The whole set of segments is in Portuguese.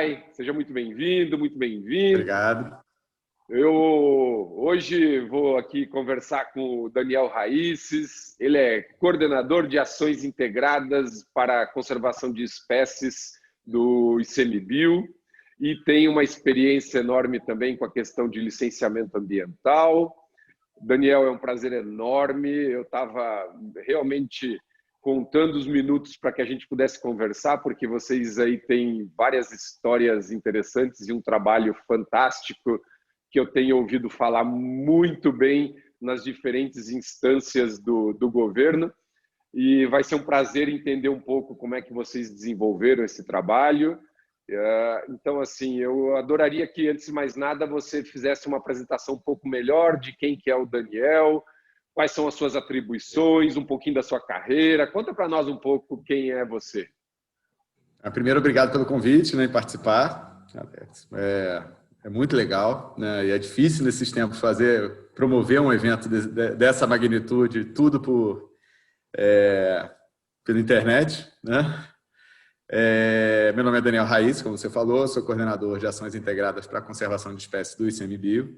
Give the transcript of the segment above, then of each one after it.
Sebrae. Seja muito bem-vindo, muito bem-vindo. Obrigado. Eu hoje vou aqui conversar com o Daniel Raíces. Ele é coordenador de ações integradas para a conservação de espécies do ICMBio e tem uma experiência enorme também com a questão de licenciamento ambiental. Daniel, é um prazer enorme. Eu estava realmente contando os minutos para que a gente pudesse conversar, porque vocês aí têm várias histórias interessantes e um trabalho fantástico que eu tenho ouvido falar muito bem nas diferentes instâncias do governo. E vai ser um prazer entender um pouco como é que vocês desenvolveram esse trabalho. Então, assim, eu adoraria que, antes de mais nada, você fizesse uma apresentação um pouco melhor de quem que é o Daniel, quais são as suas atribuições, um pouquinho da sua carreira. Conta para nós um pouco quem é você. Primeiro, obrigado pelo convite, né, em participar. É muito legal, né, e é difícil nesses tempos promover um evento dessa magnitude, tudo pela internet, né? Meu nome é Daniel Raíces, como você falou, sou coordenador de ações integradas para a conservação de espécies do ICMBio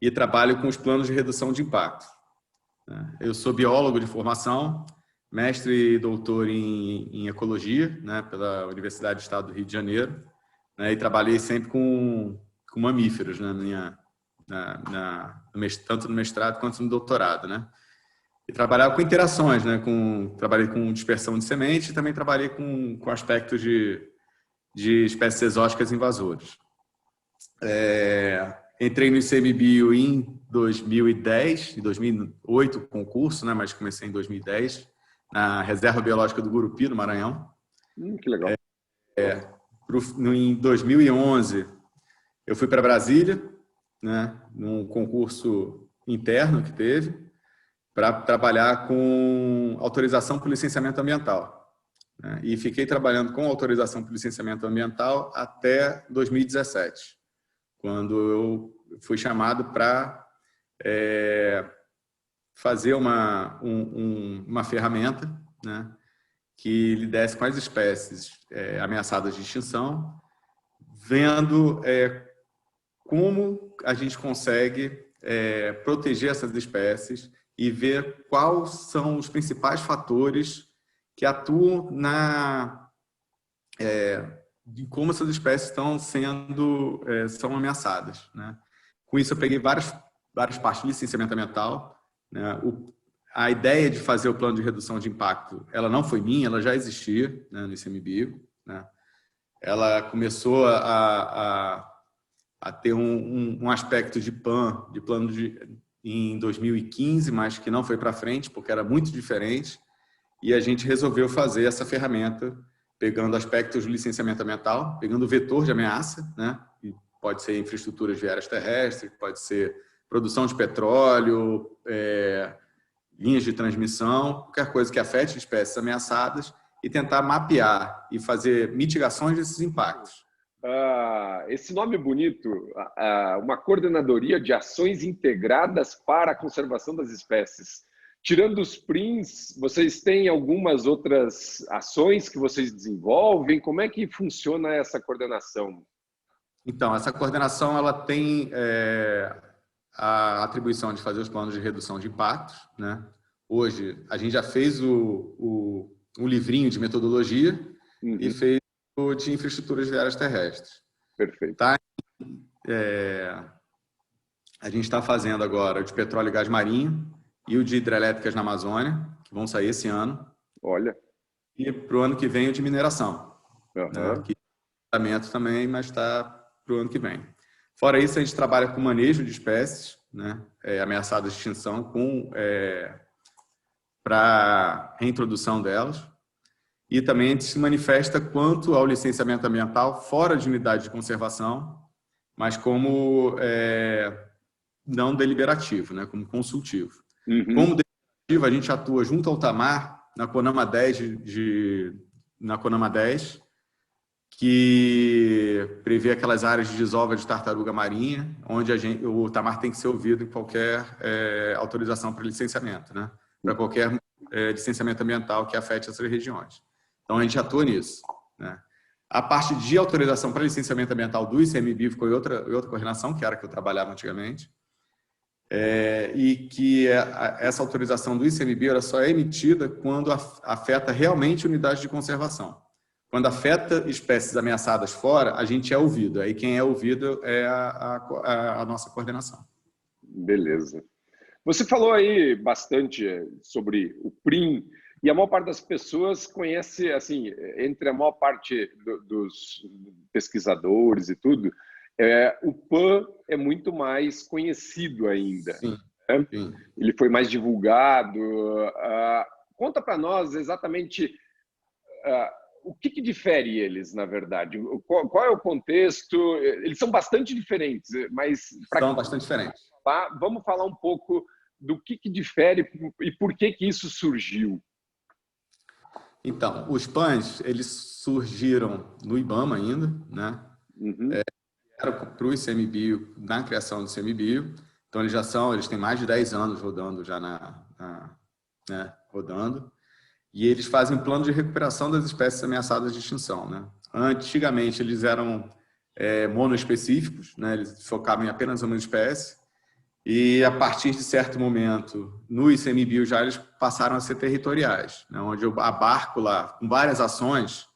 e trabalho com os planos de redução de impacto. Eu sou biólogo de formação, mestre e doutor em ecologia, né, pela Universidade do Estado do Rio de Janeiro, né, e trabalhei sempre com mamíferos, né, tanto no mestrado quanto no doutorado, né? E trabalhava com interações, né? Trabalhei com dispersão de semente e também trabalhei com aspectos de espécies exóticas invasoras. Entrei no ICMBio em 2010, em 2008 o concurso, né? Mas comecei em 2010, na Reserva Biológica do Gurupi, no Maranhão. Que legal. Em 2011, eu fui para Brasília, né? Num concurso interno que teve, para trabalhar com autorização por licenciamento ambiental, né? E fiquei trabalhando com autorização por licenciamento ambiental até 2017, quando eu fui chamado para fazer uma ferramenta, né, que lidesse com as espécies ameaçadas de extinção, vendo como a gente consegue proteger essas espécies e ver quais são os principais fatores que atuam de como essas espécies são ameaçadas, né? Com isso, eu peguei várias partes de licenciamento ambiental, né? A ideia de fazer o plano de redução de impacto, ela não foi minha, ela já existia, né, no ICMBio, né? Ela começou a ter um aspecto de plano em 2015, mas que não foi para frente, porque era muito diferente, e a gente resolveu fazer essa ferramenta, pegando aspectos do licenciamento ambiental, pegando o vetor de ameaça, né? E pode ser infraestruturas viárias terrestres, pode ser produção de petróleo, linhas de transmissão, qualquer coisa que afete espécies ameaçadas, e tentar mapear e fazer mitigações desses impactos. Esse nome bonito, uma coordenadoria de ações integradas para a conservação das espécies. Tirando os PRINs, vocês têm algumas outras ações que vocês desenvolvem? Como é que funciona essa coordenação? Então, essa coordenação ela tem a atribuição de fazer os planos de redução de impactos, né? Hoje, a gente já fez o livrinho de metodologia e fez de infraestruturas viárias terrestres. Perfeito. A gente está fazendo agora o de petróleo e gás marinho e o de hidrelétricas na Amazônia, que vão sair esse ano. Olha. E para o ano que vem o de mineração. Né? Que também, mas está para o ano que vem. Fora isso, a gente trabalha com manejo de espécies, né, ameaçadas de extinção, para reintrodução delas. E também a gente se manifesta quanto ao licenciamento ambiental fora de unidade de conservação, mas como não deliberativo, né, como consultivo. Como deliberativo, a gente atua junto ao TAMAR, na CONAMA 10, que prevê aquelas áreas de desova de tartaruga marinha, onde o TAMAR tem que ser ouvido em qualquer autorização para licenciamento, né, para qualquer licenciamento ambiental que afete essas regiões. Então, a gente atua nisso, né? A parte de autorização para licenciamento ambiental do ICMBio foi outra coordenação, que era a que eu trabalhava antigamente, e que essa autorização do ICMBio era só emitida quando afeta realmente unidades de conservação. Quando afeta espécies ameaçadas fora, a gente é ouvido. Aí quem é ouvido é a nossa coordenação. Beleza. Você falou aí bastante sobre o PRIM, e a maior parte das pessoas conhece, assim, entre a maior parte dos pesquisadores e tudo, o PAN é muito mais conhecido ainda. Sim, né? sim. Ele foi mais divulgado. Conta para nós exatamente o que difere eles, na verdade. Qual é o contexto? Eles são bastante diferentes, mas... São bastante diferentes. Vamos falar um pouco do que difere e por que isso surgiu. Então, os PANs, eles surgiram no IBAMA ainda, né? Uhum. Era para o ICMBio, na criação do ICMBio. Então, eles têm mais de 10 anos rodando já rodando. E eles fazem um plano de recuperação das espécies ameaçadas de extinção, né? Antigamente, eles eram monoespecíficos, né? Eles focavam em apenas uma espécie. E, a partir de certo momento, no ICMBio já eles passaram a ser territoriais, né? Onde eu abarco lá, com várias ações,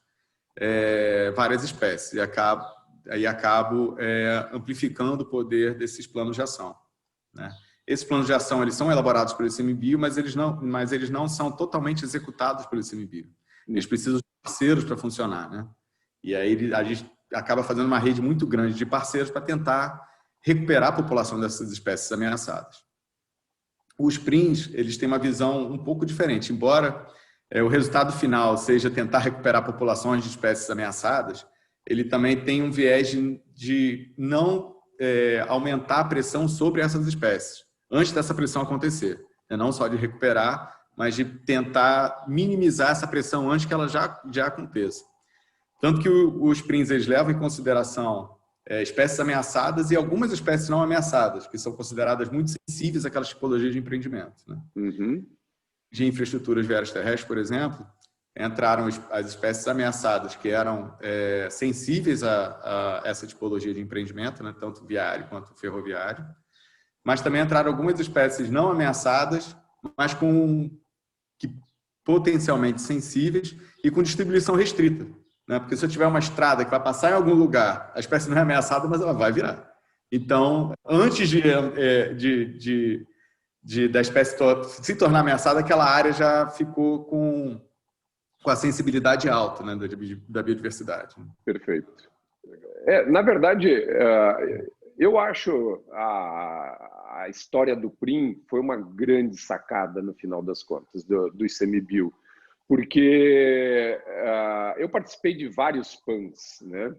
várias espécies. E acabo amplificando o poder desses planos de ação, né? Esses planos de ação eles são elaborados pelo ICMBio, mas eles não são totalmente executados pelo ICMBio. Eles precisam de parceiros para funcionar, né? E aí a gente acaba fazendo uma rede muito grande de parceiros para tentar recuperar a população dessas espécies ameaçadas. Os PRINs, eles têm uma visão um pouco diferente. Embora o resultado final seja tentar recuperar populações de espécies ameaçadas, ele também tem um viés de não aumentar a pressão sobre essas espécies, antes dessa pressão acontecer. Não só de recuperar, mas de tentar minimizar essa pressão antes que ela já aconteça. Tanto que os PRINs eles levam em consideração espécies ameaçadas e algumas espécies não ameaçadas, que são consideradas muito sensíveis àquelas tipologias de empreendimento, né? Uhum. De infraestruturas viárias terrestres, por exemplo, entraram as espécies ameaçadas que eram sensíveis a essa tipologia de empreendimento, né? Tanto viário quanto ferroviário, mas também entraram algumas espécies não ameaçadas, mas potencialmente sensíveis e com distribuição restrita. Né? Porque se eu tiver uma estrada que vai passar em algum lugar, a espécie não é ameaçada, mas ela vai virar. Então, antes da espécie se tornar ameaçada, aquela área já ficou com a sensibilidade alta, né, da biodiversidade. Perfeito. Na verdade, eu acho a história do PRIM foi uma grande sacada no final das contas do ICMBio, porque eu participei de vários PANs, né?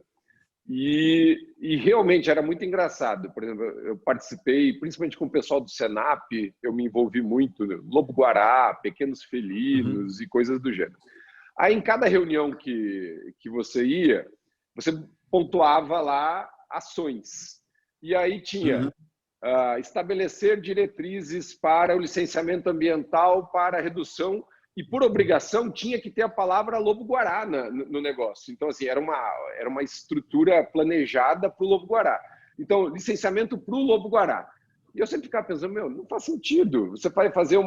E realmente era muito engraçado. Por exemplo, eu participei, principalmente com o pessoal do Senap, eu me envolvi muito, lobo-guará, pequenos felinos e coisas do gênero. Aí, em cada reunião que você ia, você pontuava lá ações. E aí tinha estabelecer diretrizes para o licenciamento ambiental, para a redução, e por obrigação tinha que ter a palavra lobo-guará no negócio. Então, assim, era uma estrutura planejada para o lobo-guará. Então, licenciamento para o lobo-guará. E eu sempre ficava pensando, não faz sentido. Você vai fazer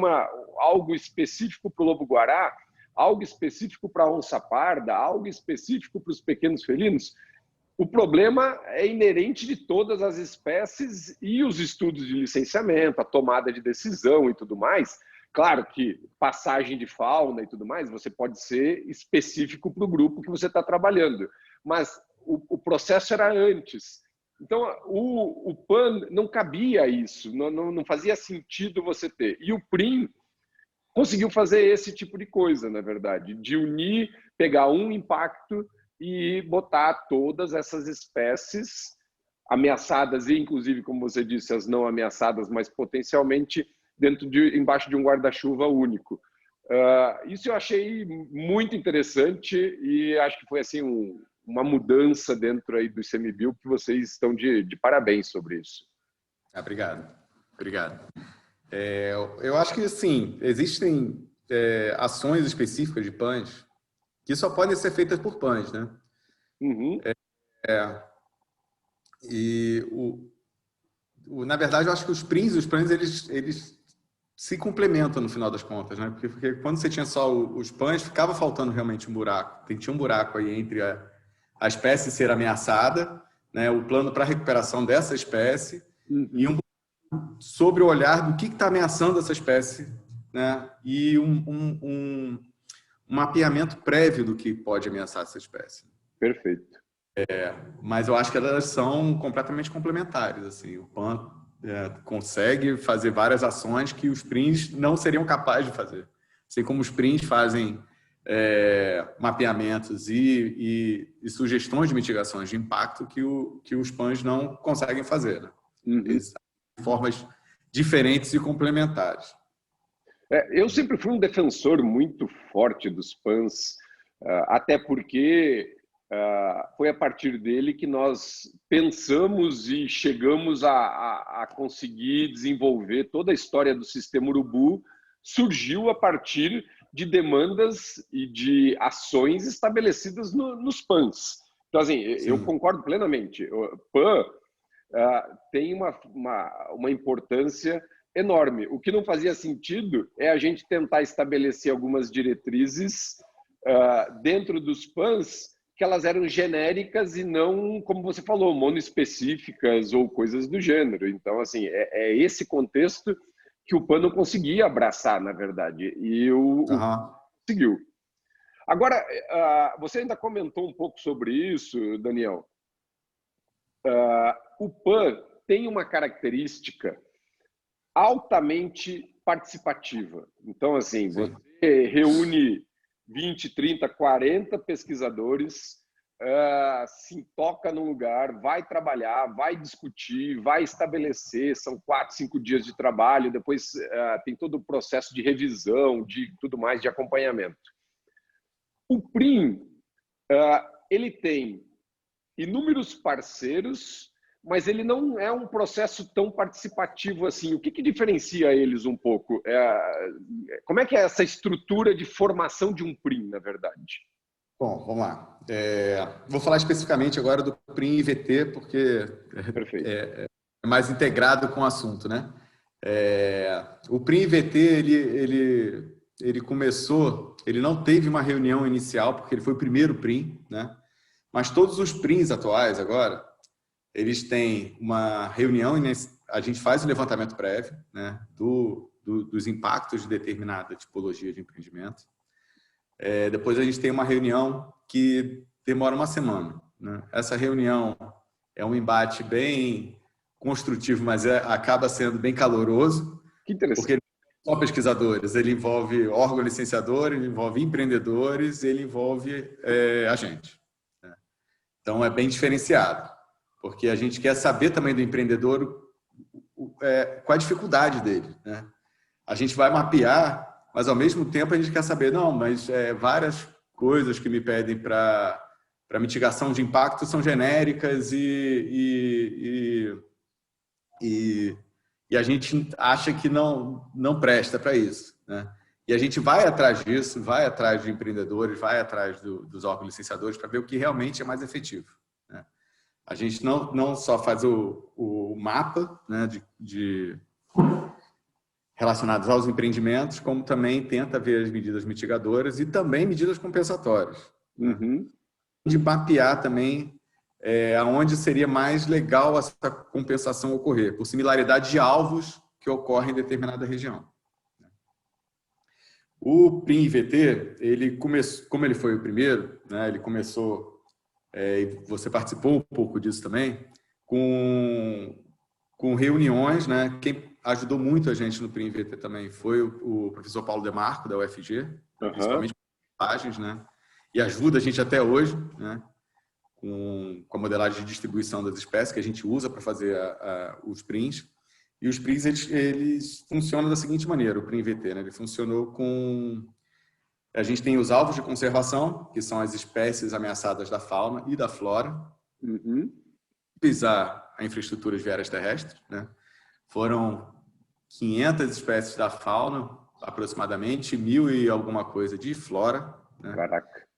algo específico para o lobo-guará, algo específico para a onça-parda, algo específico para os pequenos felinos. O problema é inerente de todas as espécies e os estudos de licenciamento, a tomada de decisão e tudo mais. Claro que passagem de fauna e tudo mais, você pode ser específico para o grupo que você está trabalhando, mas o processo era antes. Então, o PAN não cabia isso, não fazia sentido você ter. E o PRIM conseguiu fazer esse tipo de coisa, na verdade, de unir, pegar um impacto e botar todas essas espécies ameaçadas e, inclusive, como você disse, as não ameaçadas, mas potencialmente embaixo de um guarda-chuva único. Isso eu achei muito interessante e acho que foi assim uma mudança dentro aí do ICMBio que vocês estão de parabéns sobre isso. Obrigado. Eu acho que, sim, existem ações específicas de PANs que só podem ser feitas por PANs, né? Uhum. E, na verdade, eu acho que os PRINs eles se complementam no final das contas, né? Porque quando você tinha só os PANs, ficava faltando realmente um buraco. Tinha um buraco aí entre a espécie ser ameaçada, né? O plano para a recuperação dessa espécie e um sobre o olhar do que está ameaçando essa espécie, né? E um mapeamento prévio do que pode ameaçar essa espécie. Perfeito. Mas eu acho que elas são completamente complementares. Assim, o PAN consegue fazer várias ações que os PRINs não seriam capazes de fazer. Assim como os PRINs fazem mapeamentos e sugestões de mitigações de impacto que os PANs não conseguem fazer. Né? Eles, de formas diferentes e complementares. Eu sempre fui um defensor muito forte dos PANs, até porque foi a partir dele que nós pensamos e chegamos a conseguir desenvolver toda a história do sistema Urubu. Surgiu a partir de demandas e de ações estabelecidas nos PANs. Então, assim, eu concordo plenamente. O PAN tem uma importância enorme. O que não fazia sentido é a gente tentar estabelecer algumas diretrizes dentro dos PANs que elas eram genéricas e não, como você falou, monoespecíficas ou coisas do gênero. Então, assim, é esse contexto que o PAN não conseguia abraçar, na verdade, e o conseguiu. Agora, você ainda comentou um pouco sobre isso, Daniel. O PAN tem uma característica altamente participativa. Então, assim, você reúne 20, 30, 40 pesquisadores, se toca num lugar, vai trabalhar, vai discutir, vai estabelecer, são 4, 5 dias de trabalho, depois tem todo o processo de revisão, de tudo mais, de acompanhamento. O PRIM, ele tem inúmeros parceiros, mas ele não é um processo tão participativo assim. O que diferencia eles um pouco? Como é que é essa estrutura de formação de um PRIM, na verdade? Bom, vamos lá. Vou falar especificamente agora do PRIM IVT, porque é mais integrado com o assunto, né? O PRIM IVT, ele começou, ele não teve uma reunião inicial, porque ele foi o primeiro PRIM, né? Mas todos os PRIMs atuais agora, eles têm uma reunião e a gente faz o levantamento prévio, né, dos impactos de determinada tipologia de empreendimento. Depois a gente tem uma reunião que demora uma semana. Né? Essa reunião é um embate bem construtivo, mas acaba sendo bem caloroso. Que interessante. Porque ele não só pesquisadores, ele envolve órgão licenciador, ele envolve empreendedores, ele envolve a gente. Então, é bem diferenciado, porque a gente quer saber também do empreendedor qual a dificuldade dele. Né? A gente vai mapear, mas, ao mesmo tempo, a gente quer saber, não, mas várias coisas que me pedem para mitigação de impacto são genéricas e a gente acha que não presta para isso. Né? E a gente vai atrás disso, vai atrás de empreendedores, vai atrás dos órgãos licenciadores para ver o que realmente é mais efetivo. Né? A gente não só faz o mapa, né, relacionados aos empreendimentos, como também tenta ver as medidas mitigadoras e também medidas compensatórias. Né? De mapear também aonde seria mais legal essa compensação ocorrer, por similaridade de alvos que ocorrem em determinada região. O PRIM IVT, ele começou, como ele foi o primeiro, né, ele começou, e você participou um pouco disso também, com reuniões, né? Quem ajudou muito a gente no PRIM IVT também foi o professor Paulo Demarco, da UFG, principalmente com páginas, né? E ajuda a gente até hoje, né? Com a modelagem de distribuição das espécies que a gente usa para fazer os PRIMs. E os PRIs, eles funcionam da seguinte maneira, o PRIM VT, né? Ele funcionou com... A gente tem os alvos de conservação, que são as espécies ameaçadas da fauna e da flora. Utilizar a infraestrutura viárias terrestres, né? Foram 500 espécies da fauna, aproximadamente, 1000 e alguma coisa de flora. Né? Caraca.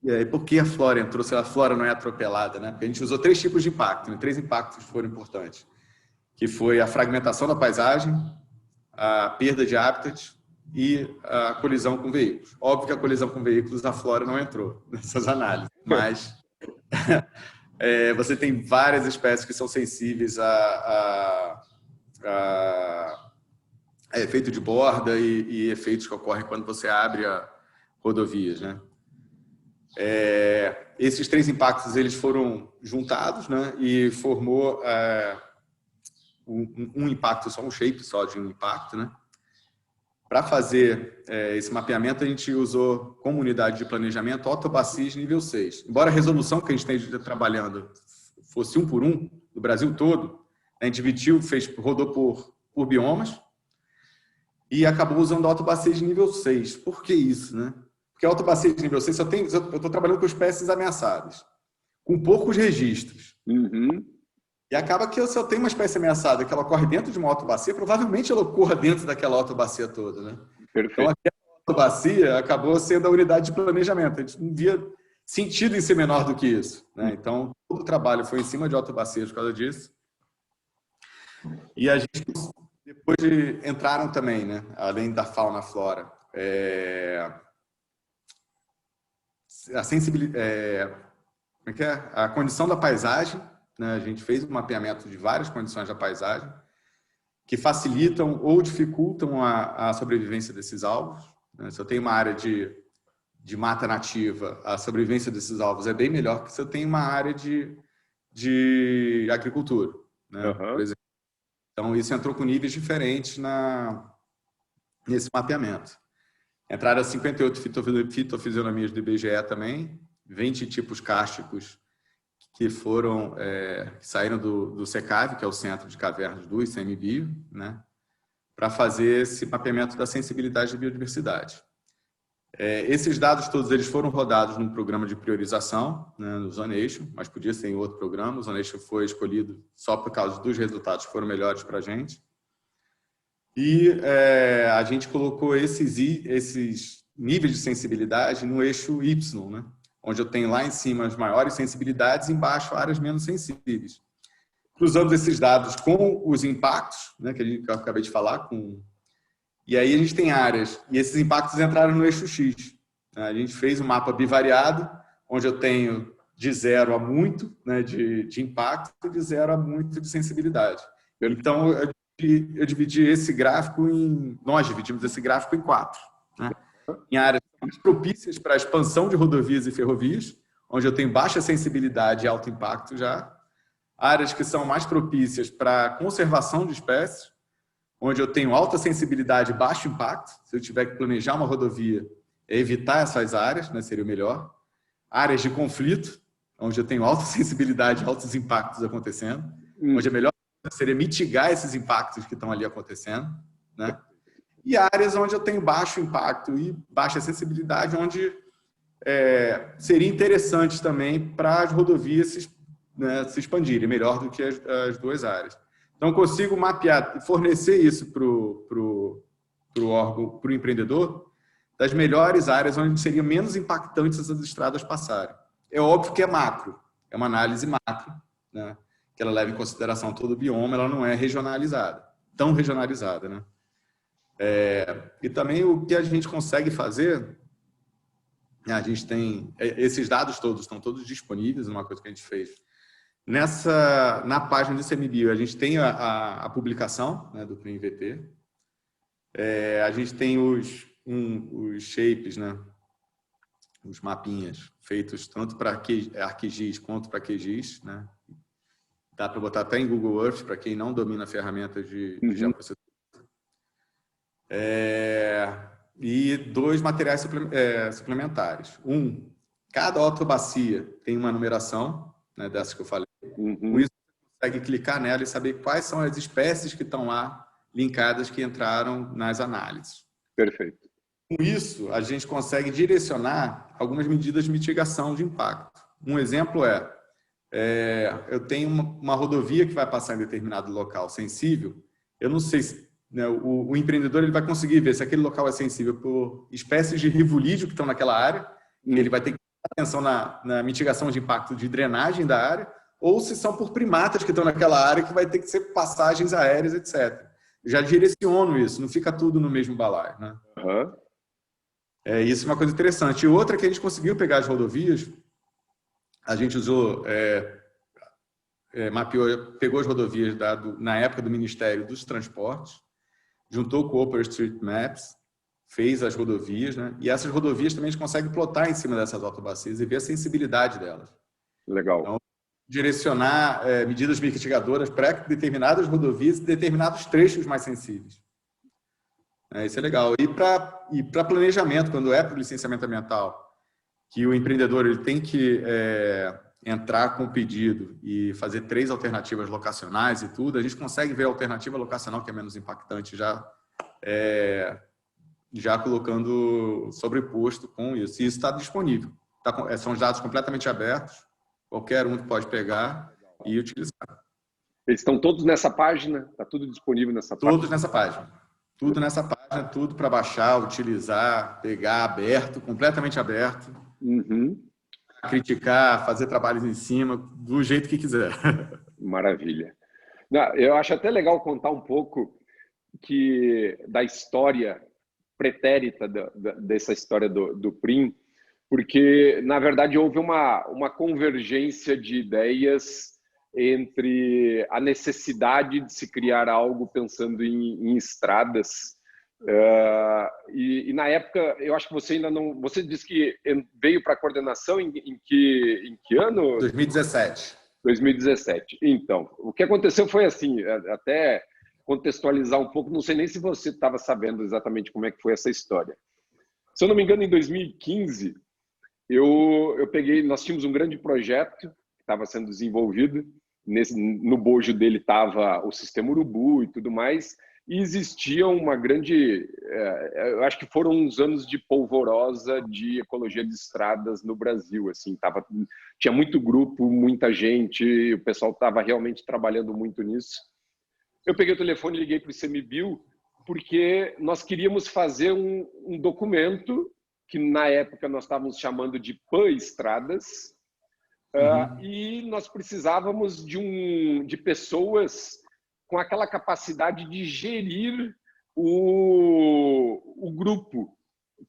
E aí, por que a flora entrou se a flora não é atropelada, né? Porque a gente usou 3 tipos de impacto, né? 3 impactos foram importantes, que foi a fragmentação da paisagem, a perda de habitat e a colisão com veículos. Óbvio que a colisão com veículos, a flora não entrou nessas análises, mas você tem várias espécies que são sensíveis a efeito de borda e efeitos que ocorrem quando você abre rodovias, né? Esses 3 impactos eles foram juntados, né? E formou um impacto só, um shape só de um impacto, né? Para fazer esse mapeamento, a gente usou como unidade de planejamento autobacias nível 6. Embora a resolução que a gente esteja trabalhando fosse 1 por 1, do Brasil todo, a gente dividiu, rodou por biomas e acabou usando autobacias de nível 6. Por que isso, né? Porque a autobacia de nível 6, eu estou trabalhando com espécies ameaçadas, com poucos registros. Uhum. E acaba que se eu tenho uma espécie ameaçada que ela ocorre dentro de uma autobacia, provavelmente ela ocorra dentro daquela autobacia toda, né? Perfeito. Então, aquela autobacia acabou sendo a unidade de planejamento. A gente não via sentido em ser menor do que isso, né? Então, todo o trabalho foi em cima de autobacias por causa disso. E a gente, depois entraram também, né? Além da fauna e flora, a sensibilidade, a condição da paisagem, né? A gente fez um mapeamento de várias condições da paisagem que facilitam ou dificultam a sobrevivência desses alvos, né? Se eu tenho uma área de mata nativa, a sobrevivência desses alvos é bem melhor que se eu tenho uma área de agricultura, né? Uhum. Por exemplo. Então, isso entrou com níveis diferentes nesse mapeamento. Entraram 58 fitofisionomias do IBGE também, 20 tipos cársticos que saíram do SECAV, que é o Centro de Cavernas do ICMBio, né, para fazer esse mapeamento da sensibilidade da biodiversidade. Esses dados todos eles foram rodados num programa de priorização, né, no Zonation, mas podia ser em outro programa. O Zonation foi escolhido só por causa dos resultados que foram melhores para a gente. E a gente colocou esses níveis de sensibilidade no eixo Y, né? Onde eu tenho lá em cima as maiores sensibilidades e embaixo áreas menos sensíveis. Cruzamos esses dados com os impactos, né, que eu acabei de falar, e aí a gente tem áreas, e esses impactos entraram no eixo X. A gente fez um mapa bivariado, onde eu tenho de 0 a muito, né, de impacto e de 0 a muito de sensibilidade. Então, nós dividimos esse gráfico em 4. Né? Em áreas mais propícias para a expansão de rodovias e ferrovias, onde eu tenho baixa sensibilidade e alto impacto já. Áreas que são mais propícias para a conservação de espécies, onde eu tenho alta sensibilidade e baixo impacto. Se eu tiver que planejar uma rodovia, evitar essas áreas, né, seria o melhor. Áreas de conflito, onde eu tenho alta sensibilidade e altos impactos acontecendo, onde é melhor seria mitigar esses impactos que estão ali acontecendo, né? E áreas onde eu tenho baixo impacto e baixa sensibilidade, onde seria interessante também para as rodovias se expandirem melhor do que as 2 áreas. Então, eu consigo mapear e fornecer isso para o órgão, para o empreendedor, das melhores áreas onde seriam menos impactantes essas estradas passarem. É óbvio que é macro, é uma análise macro, né? Que ela leva em consideração todo o bioma, ela não é regionalizada, tão regionalizada, né? E também o que a gente consegue fazer, a gente tem, esses dados todos estão todos disponíveis, uma coisa que a gente fez. Na página do ICMBio, a gente tem a publicação, né, do PRIMVT. A gente tem os shapes, né, os mapinhas feitos tanto para ArcGIS quanto para QGIS, né? Dá para botar até em Google Earth, para quem não domina a ferramenta de geoprocessamento. E 2 materiais suplementares. Cada autobacia tem uma numeração, né, dessas que eu falei. Com isso, você consegue clicar nela e saber quais são as espécies que estão lá linkadas, que entraram nas análises. Perfeito. Com isso, a gente consegue direcionar algumas medidas de mitigação de impacto. Um exemplo eu tenho uma rodovia que vai passar em determinado local sensível. Eu não sei se, né, o empreendedor ele vai conseguir ver se aquele local é sensível por espécies de rivolídeo que estão naquela área. Ele vai ter que atenção na mitigação de impacto de drenagem da área, ou se são por primatas que estão naquela área, que vai ter que ser passagens aéreas, etc. Já direciono isso, não fica tudo no mesmo balaio, né? Uhum. Isso é uma coisa interessante. E outra que a gente conseguiu pegar as rodovias, a gente usou, mapeou, pegou as rodovias na época do Ministério dos Transportes, juntou com o OpenStreetMaps, fez as rodovias, né? E essas rodovias também a gente consegue plotar em cima dessas autobacias e ver a sensibilidade delas. Legal. Então, direcionar medidas mitigadoras para determinadas rodovias e determinados trechos mais sensíveis. Isso é legal. E para planejamento, quando é para o licenciamento ambiental, que o empreendedor ele tem que entrar com o pedido e fazer 3 alternativas locacionais e tudo, a gente consegue ver a alternativa locacional que é menos impactante já colocando sobreposto com isso. E isso está disponível. São dados completamente abertos, qualquer um pode pegar e utilizar. Eles estão todos nessa página? Está tudo disponível nessa página? Todos nessa página. Tudo nessa página, tudo para baixar, utilizar, pegar, aberto, completamente aberto. Uhum. Criticar, fazer trabalhos em cima, do jeito que quiser. Maravilha. Eu acho até legal contar um pouco da história pretérita dessa história do PRIM, porque, na verdade, houve uma convergência de ideias entre a necessidade de se criar algo pensando em estradas. E na época, eu acho que você ainda não... Você disse que veio para a coordenação em que ano? 2017. 2017. Então, o que aconteceu foi assim, até contextualizar um pouco, não sei nem se você estava sabendo exatamente como é que foi essa história. Se eu não me engano, em 2015, nós tínhamos um grande projeto que estava sendo desenvolvido, no bojo dele estava o sistema Urubu e tudo mais, e existia uma grande... eu acho que foram uns anos de polvorosa de ecologia de estradas no Brasil. Assim, tinha muito grupo, muita gente, o pessoal estava realmente trabalhando muito nisso. Eu peguei o telefone e liguei para o ICMBio, porque nós queríamos fazer um documento que, na época, nós estávamos chamando de PAN Estradas, e nós precisávamos de pessoas com aquela capacidade de gerir o grupo,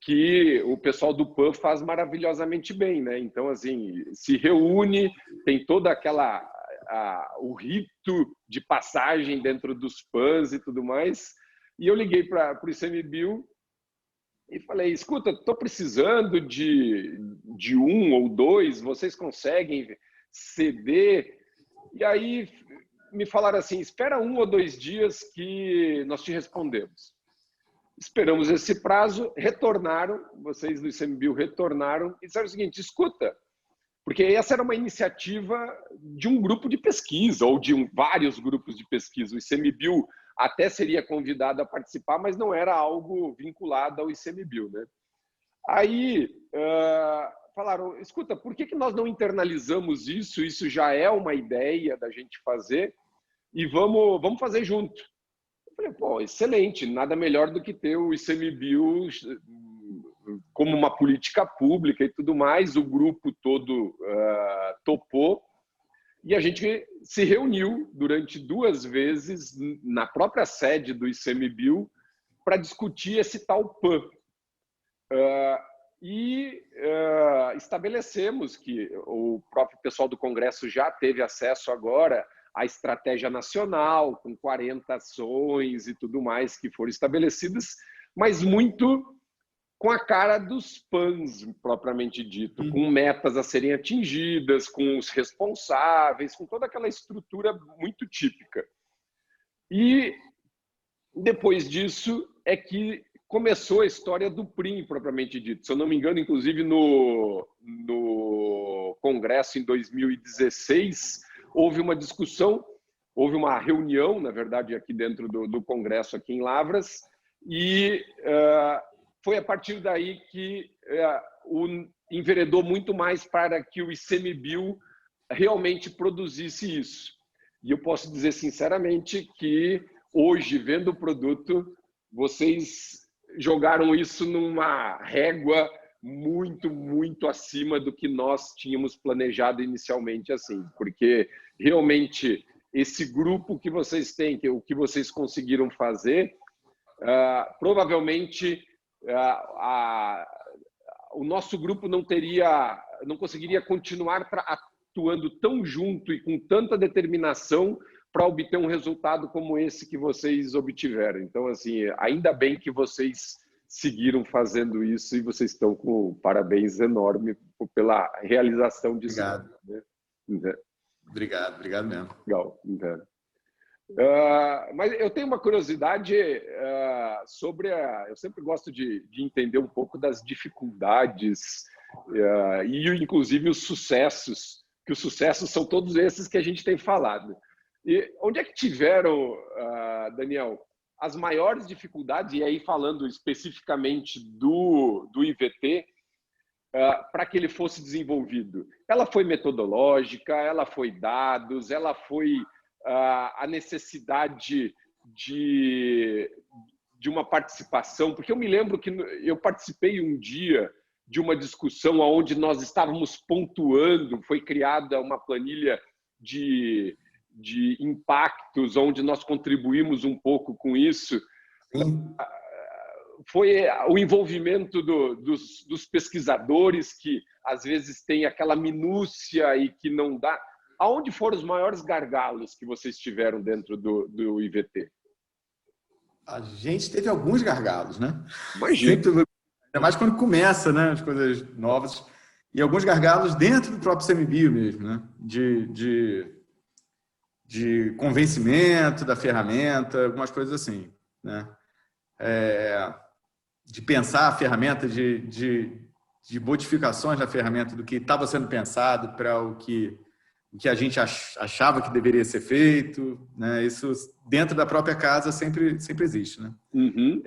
que o pessoal do PAN faz maravilhosamente bem, né? Então, assim, se reúne, tem toda o rito de passagem dentro dos PANs e tudo mais. E eu liguei para o ICMBio e falei, escuta, estou precisando de 1 ou 2, vocês conseguem ceder? E aí me falaram assim, espera 1 ou 2 dias que nós te respondemos. Esperamos esse prazo, retornaram, vocês do ICMBio retornaram e disseram o seguinte, escuta, porque essa era uma iniciativa de um grupo de pesquisa, ou de vários grupos de pesquisa. O ICMBio até seria convidado a participar, mas não era algo vinculado ao ICMBio, né? Aí falaram, escuta, por que nós não internalizamos isso? Isso já é uma ideia da gente fazer e vamos fazer junto. Eu falei, pô, excelente, nada melhor do que ter o ICMBio como uma política pública e tudo mais. O grupo todo topou e a gente se reuniu durante 2 vezes na própria sede do ICMBio para discutir esse tal PAN. Estabelecemos que o próprio pessoal do Congresso já teve acesso agora à estratégia nacional, com 40 ações e tudo mais que foram estabelecidas, mas muito com a cara dos PANs, propriamente dito, com metas a serem atingidas, com os responsáveis, com toda aquela estrutura muito típica. E depois disso é que começou a história do PRIM, propriamente dito. Se eu não me engano, inclusive no Congresso em 2016, houve uma discussão, houve uma reunião, na verdade, aqui dentro do Congresso, aqui em Lavras, e foi a partir daí que enveredou muito mais para que o ICMBio realmente produzisse isso. E eu posso dizer sinceramente que hoje, vendo o produto, vocês jogaram isso numa régua muito, muito acima do que nós tínhamos planejado inicialmente, assim, porque realmente esse grupo que vocês têm, o que vocês conseguiram fazer, provavelmente o nosso grupo não conseguiria continuar atuando tão junto e com tanta determinação para obter um resultado como esse que vocês obtiveram. Então, assim, ainda bem que vocês seguiram fazendo isso e vocês estão com parabéns enorme pela realização disso. Obrigado. Né? Obrigado mesmo. Legal. Mas eu tenho uma curiosidade sobre eu sempre gosto de entender um pouco das dificuldades e inclusive os sucessos, que os sucessos são todos esses que a gente tem falado. E onde é que tiveram, Daniel, as maiores dificuldades, e aí falando especificamente do IVT, para que ele fosse desenvolvido? Ela foi metodológica, ela foi dados, ela foi a necessidade de uma participação, porque eu me lembro que eu participei um dia de uma discussão onde nós estávamos pontuando, foi criada uma planilha de impactos, onde nós contribuímos um pouco com isso. Sim. Foi o envolvimento dos pesquisadores, que às vezes tem aquela minúcia e que não dá. Aonde foram os maiores gargalos que vocês tiveram dentro do IVT? A gente teve alguns gargalos, né? Imagina. Ainda mais quando começa, né, as coisas novas. E alguns gargalos dentro do próprio CMBio mesmo, né? De convencimento da ferramenta, algumas coisas assim, né? De pensar a ferramenta, de modificações da ferramenta, do que estava sendo pensado para o que a gente achava que deveria ser feito, né? Isso dentro da própria casa sempre existe, né? Uhum.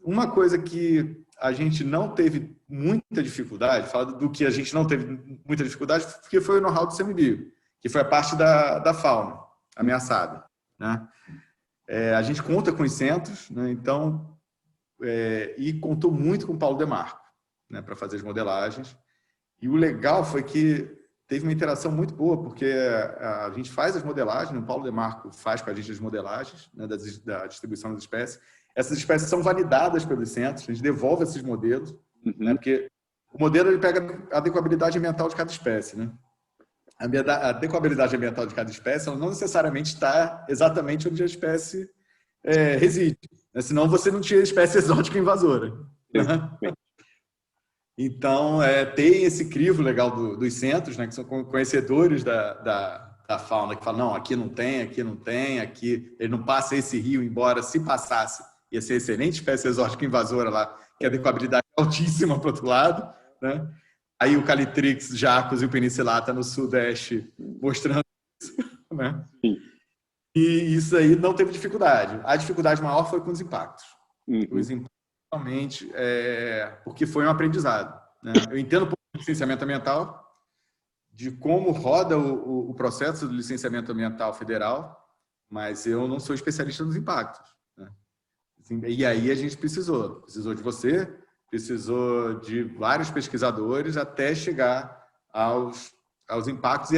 Uma coisa que a gente não teve muita dificuldade, falo do que a gente não teve muita dificuldade, porque foi o know-how do CMBio, que foi a parte da fauna ameaçada, né? A gente conta com os centros, né? Então, e contou muito com o Paulo Demarco, né, para fazer as modelagens. E o legal foi que teve uma interação muito boa, porque a gente faz as modelagens, o Paulo Demarco faz com a gente as modelagens, né, da distribuição das espécies. Essas espécies são validadas pelos centros, a gente devolve esses modelos, né, porque o modelo ele pega a adequabilidade ambiental de cada espécie, né? A adequabilidade ambiental de cada espécie ela não necessariamente está exatamente onde a espécie reside, né? Senão você não tinha espécie exótica invasora. Né? Então, tem esse crivo legal dos centros, né, que são conhecedores da fauna, que falam, não, aqui não tem, aqui ele não passa esse rio, embora se passasse, ia ser excelente espécie exótica invasora lá, que a adequabilidade é altíssima para o outro lado, né? Aí o Calitrix, Jacos e o Penicillata no Sudeste mostrando isso, né? Sim. E isso aí não teve dificuldade. A dificuldade maior foi com os impactos. Os impactos, realmente, porque foi um aprendizado, né? Eu entendo um pouco de licenciamento ambiental, de como roda o processo do licenciamento ambiental federal, mas eu não sou especialista nos impactos, né? E aí a gente precisou de você, precisou de vários pesquisadores até chegar aos impactos e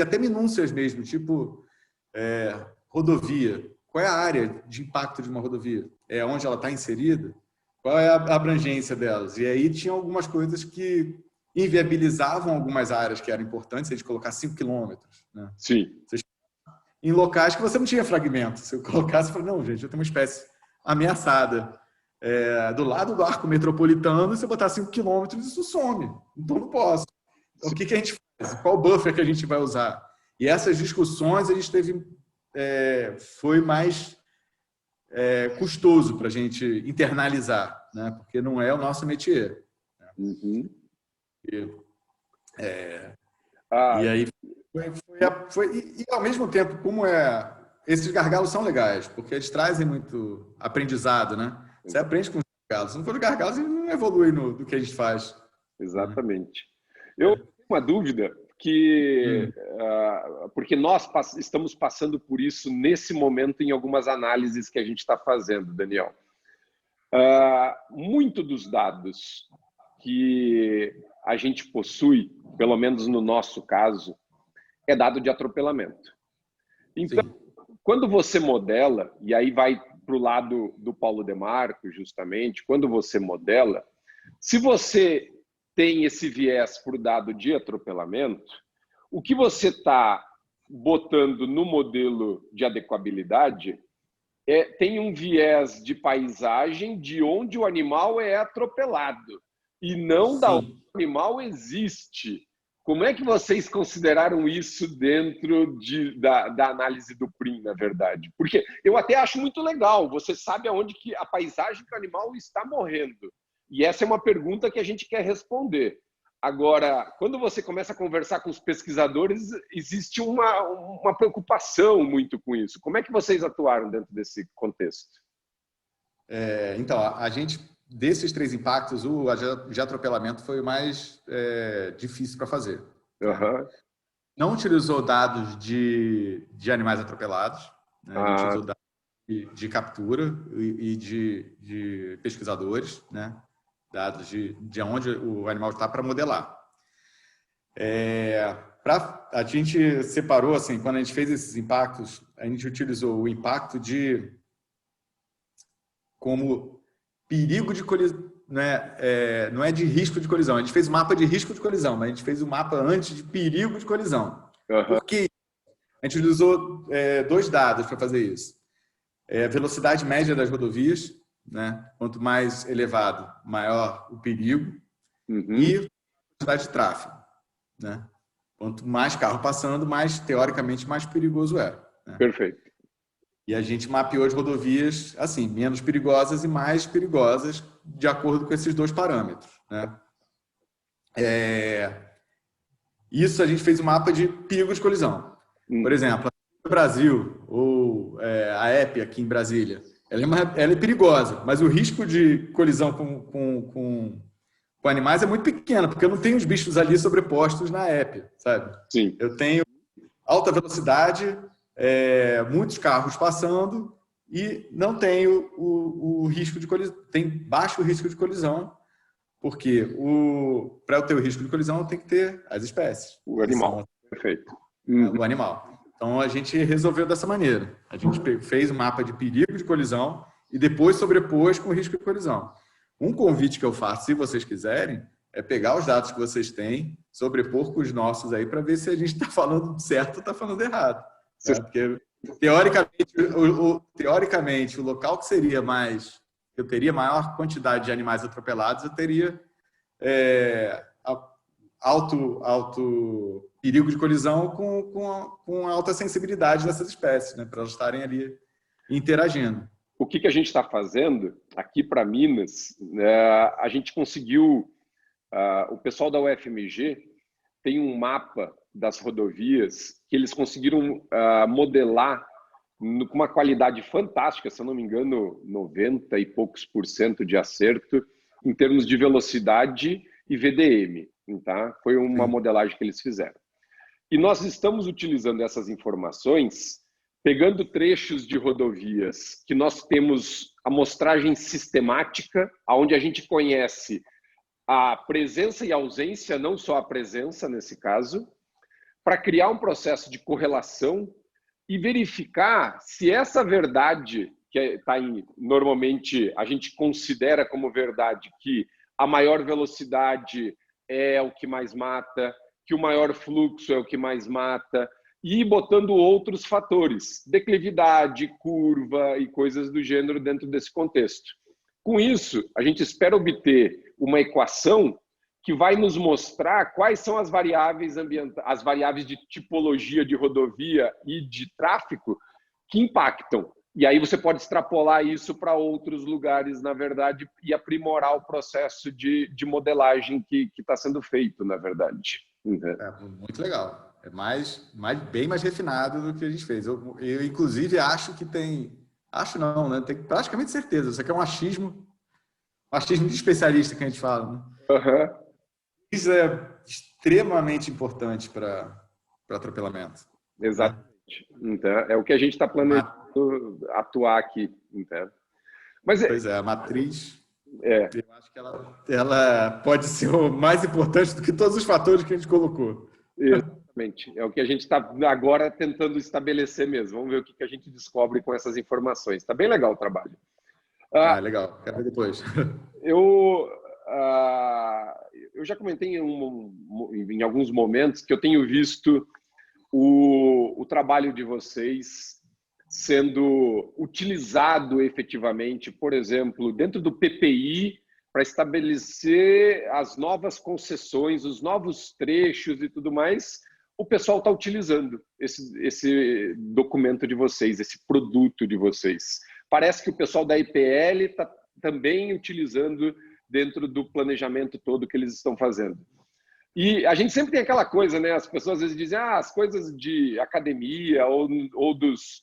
até minúcias mesmo, tipo rodovia. Qual é a área de impacto de uma rodovia? É onde ela está inserida? Qual é a abrangência delas? E aí tinha algumas coisas que inviabilizavam algumas áreas que eram importantes, se a gente colocar 5 quilômetros, né? Sim. Em locais que você não tinha fragmento. Se eu colocasse, eu falei, não, gente, eu tenho uma espécie ameaçada. Do lado do arco metropolitano, se eu botar 5 quilômetros, isso some. Então não posso. Então, o que a gente faz? Qual buffer que a gente vai usar? E essas discussões a gente teve, foi mais custoso para a gente internalizar, né? Porque não é o nosso métier. Uhum. E aí e ao mesmo tempo, como esses gargalos são legais, porque eles trazem muito aprendizado, né? Você aprende com os gargalos. Se não for gargalos, ele não evolui no que a gente faz. Exatamente. Eu tenho uma dúvida porque nós estamos passando por isso nesse momento em algumas análises que a gente está fazendo, Daniel. Muito dos dados que a gente possui, pelo menos no nosso caso, é dado de atropelamento. Então, Sim. quando você modela, e aí vai para o lado do Paulo Demarco, justamente, quando você modela, se você tem esse viés por dado de atropelamento, o que você está botando no modelo de adequabilidade tem um viés de paisagem de onde o animal é atropelado e não da onde Sim. o animal existe. Como é que vocês consideraram isso dentro da análise do PRIM, na verdade? Porque eu até acho muito legal, você sabe aonde que a paisagem que o animal está morrendo. E essa é uma pergunta que a gente quer responder. Agora, quando você começa a conversar com os pesquisadores, existe uma preocupação muito com isso. Como é que vocês atuaram dentro desse contexto? Então, a gente, desses 3 impactos, o de atropelamento foi o mais difícil para fazer. Uhum. Não utilizou dados de animais atropelados, né? A gente usou dados de captura e de pesquisadores, né? Dados de onde o animal está para modelar. A gente separou, assim, quando a gente fez esses impactos, a gente utilizou o impacto como perigo de colisão, né? Não é de risco de colisão. A gente fez o mapa de risco de colisão, mas a gente fez o mapa antes de perigo de colisão. Uhum. Por quê? A gente utilizou 2 dados para fazer isso. A velocidade média das rodovias, né? Quanto mais elevado, maior o perigo. Uhum. E velocidade de tráfego, né? Quanto mais carro passando, mais, teoricamente, mais perigoso é. Né? Perfeito. E a gente mapeou as rodovias, assim, menos perigosas e mais perigosas, de acordo com esses 2 parâmetros. Né? Isso a gente fez um mapa de perigo de colisão. Por exemplo, no Brasil, ou a EP aqui em Brasília, ela é perigosa, mas o risco de colisão com animais é muito pequeno, porque eu não tenho os bichos ali sobrepostos na EP, sabe? Sim. Eu tenho alta velocidade, muitos carros passando e não tenho o risco de colisão. Tem baixo risco de colisão, porque para eu ter o risco de colisão eu tenho que ter as espécies. O animal. Perfeito. O animal. Então, a gente resolveu dessa maneira. A gente fez um mapa de perigo de colisão e depois sobrepôs com o risco de colisão. Um convite que eu faço, se vocês quiserem, é pegar os dados que vocês têm, sobrepor com os nossos aí, para ver se a gente está falando certo ou está falando errado. Né? Porque, teoricamente, o local que seria eu teria maior quantidade de animais atropelados, eu teria alto perigo de colisão com alta sensibilidade dessas espécies, né? Para elas estarem ali interagindo. O que a gente está fazendo aqui para Minas, a gente conseguiu, o pessoal da UFMG tem um mapa das rodovias que eles conseguiram modelar com uma qualidade fantástica, se eu não me engano, 90 e poucos % de acerto em termos de velocidade e VDM. Tá? Foi uma modelagem que eles fizeram. E nós estamos utilizando essas informações, pegando trechos de rodovias que nós temos amostragem sistemática, onde a gente conhece a presença e a ausência, não só a presença nesse caso, para criar um processo de correlação e verificar se essa verdade, que está normalmente a gente considera como verdade que a maior velocidade é o que mais mata, que o maior fluxo é o que mais mata, e botando outros fatores, declividade, curva e coisas do gênero dentro desse contexto. Com isso, a gente espera obter uma equação que vai nos mostrar quais são as variáveis ambientais, as variáveis de tipologia de rodovia e de tráfego que impactam. E aí você pode extrapolar isso para outros lugares, na verdade, e aprimorar o processo de modelagem que está sendo feito, na verdade. Muito legal. Bem mais refinado do que a gente fez. Eu inclusive, acho que tem... Acho não, né? Tenho praticamente certeza. Isso aqui é um achismo de especialista que a gente fala. Né? Uhum. Isso é extremamente importante para atropelamento. Exatamente. Né? Então, é o que a gente está planejando atuar aqui. Então. Pois é, a matriz É. Eu acho que ela pode ser o mais importante do que todos os fatores que a gente colocou. Exatamente. É o que a gente está agora tentando estabelecer mesmo. Vamos ver o que a gente descobre com essas informações. Está bem legal o trabalho. Legal. Quero ver depois. Eu, eu já comentei em alguns momentos que eu tenho visto o trabalho de vocês sendo utilizado efetivamente, por exemplo, dentro do PPI, para estabelecer as novas concessões, os novos trechos e tudo mais. O pessoal está utilizando esse documento de vocês, esse produto de vocês. Parece que o pessoal da IPL está também utilizando dentro do planejamento todo que eles estão fazendo. E a gente sempre tem aquela coisa, né? As pessoas às vezes dizem as coisas de academia ou dos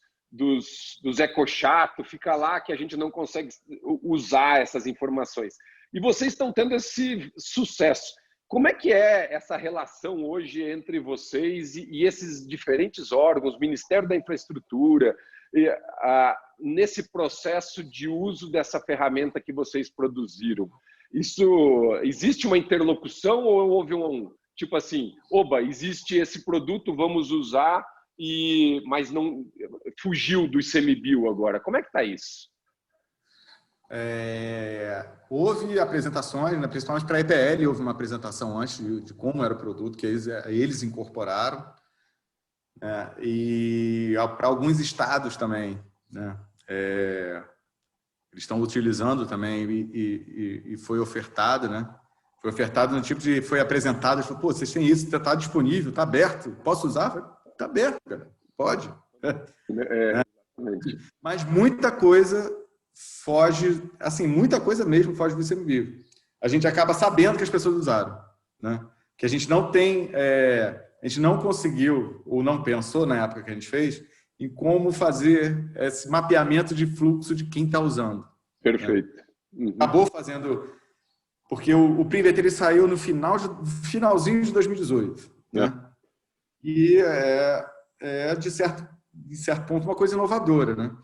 ecochato, fica lá que a gente não consegue usar essas informações. E vocês estão tendo esse sucesso. Como é que é essa relação hoje entre vocês e esses diferentes órgãos, Ministério da Infraestrutura, nesse processo de uso dessa ferramenta que vocês produziram? Existe uma interlocução ou houve tipo assim, oba, existe esse produto, vamos usar, mas não fugiu do ICMBio agora? Como é que está isso? Houve apresentações, né, principalmente para a EPL, houve uma apresentação antes de como era o produto, que eles incorporaram, né, e para alguns estados também, né, eles estão utilizando também e foi ofertado, né? Foi ofertado no tipo de... Foi apresentado, falou, pô, vocês têm isso, está disponível, está aberto, posso usar? Está aberto, cara, pode. Exatamente. Mas muita coisa foge, assim, muita coisa mesmo foge do ICMBio. A gente acaba sabendo que as pessoas usaram, né? Que a gente não tem... a gente não conseguiu, ou não pensou na época que a gente fez, em como fazer esse mapeamento de fluxo de quem está usando. Perfeito. Uhum. Acabou fazendo, porque o PRIVET ele saiu no finalzinho de 2018. Né? E de certo ponto, uma coisa inovadora. Né?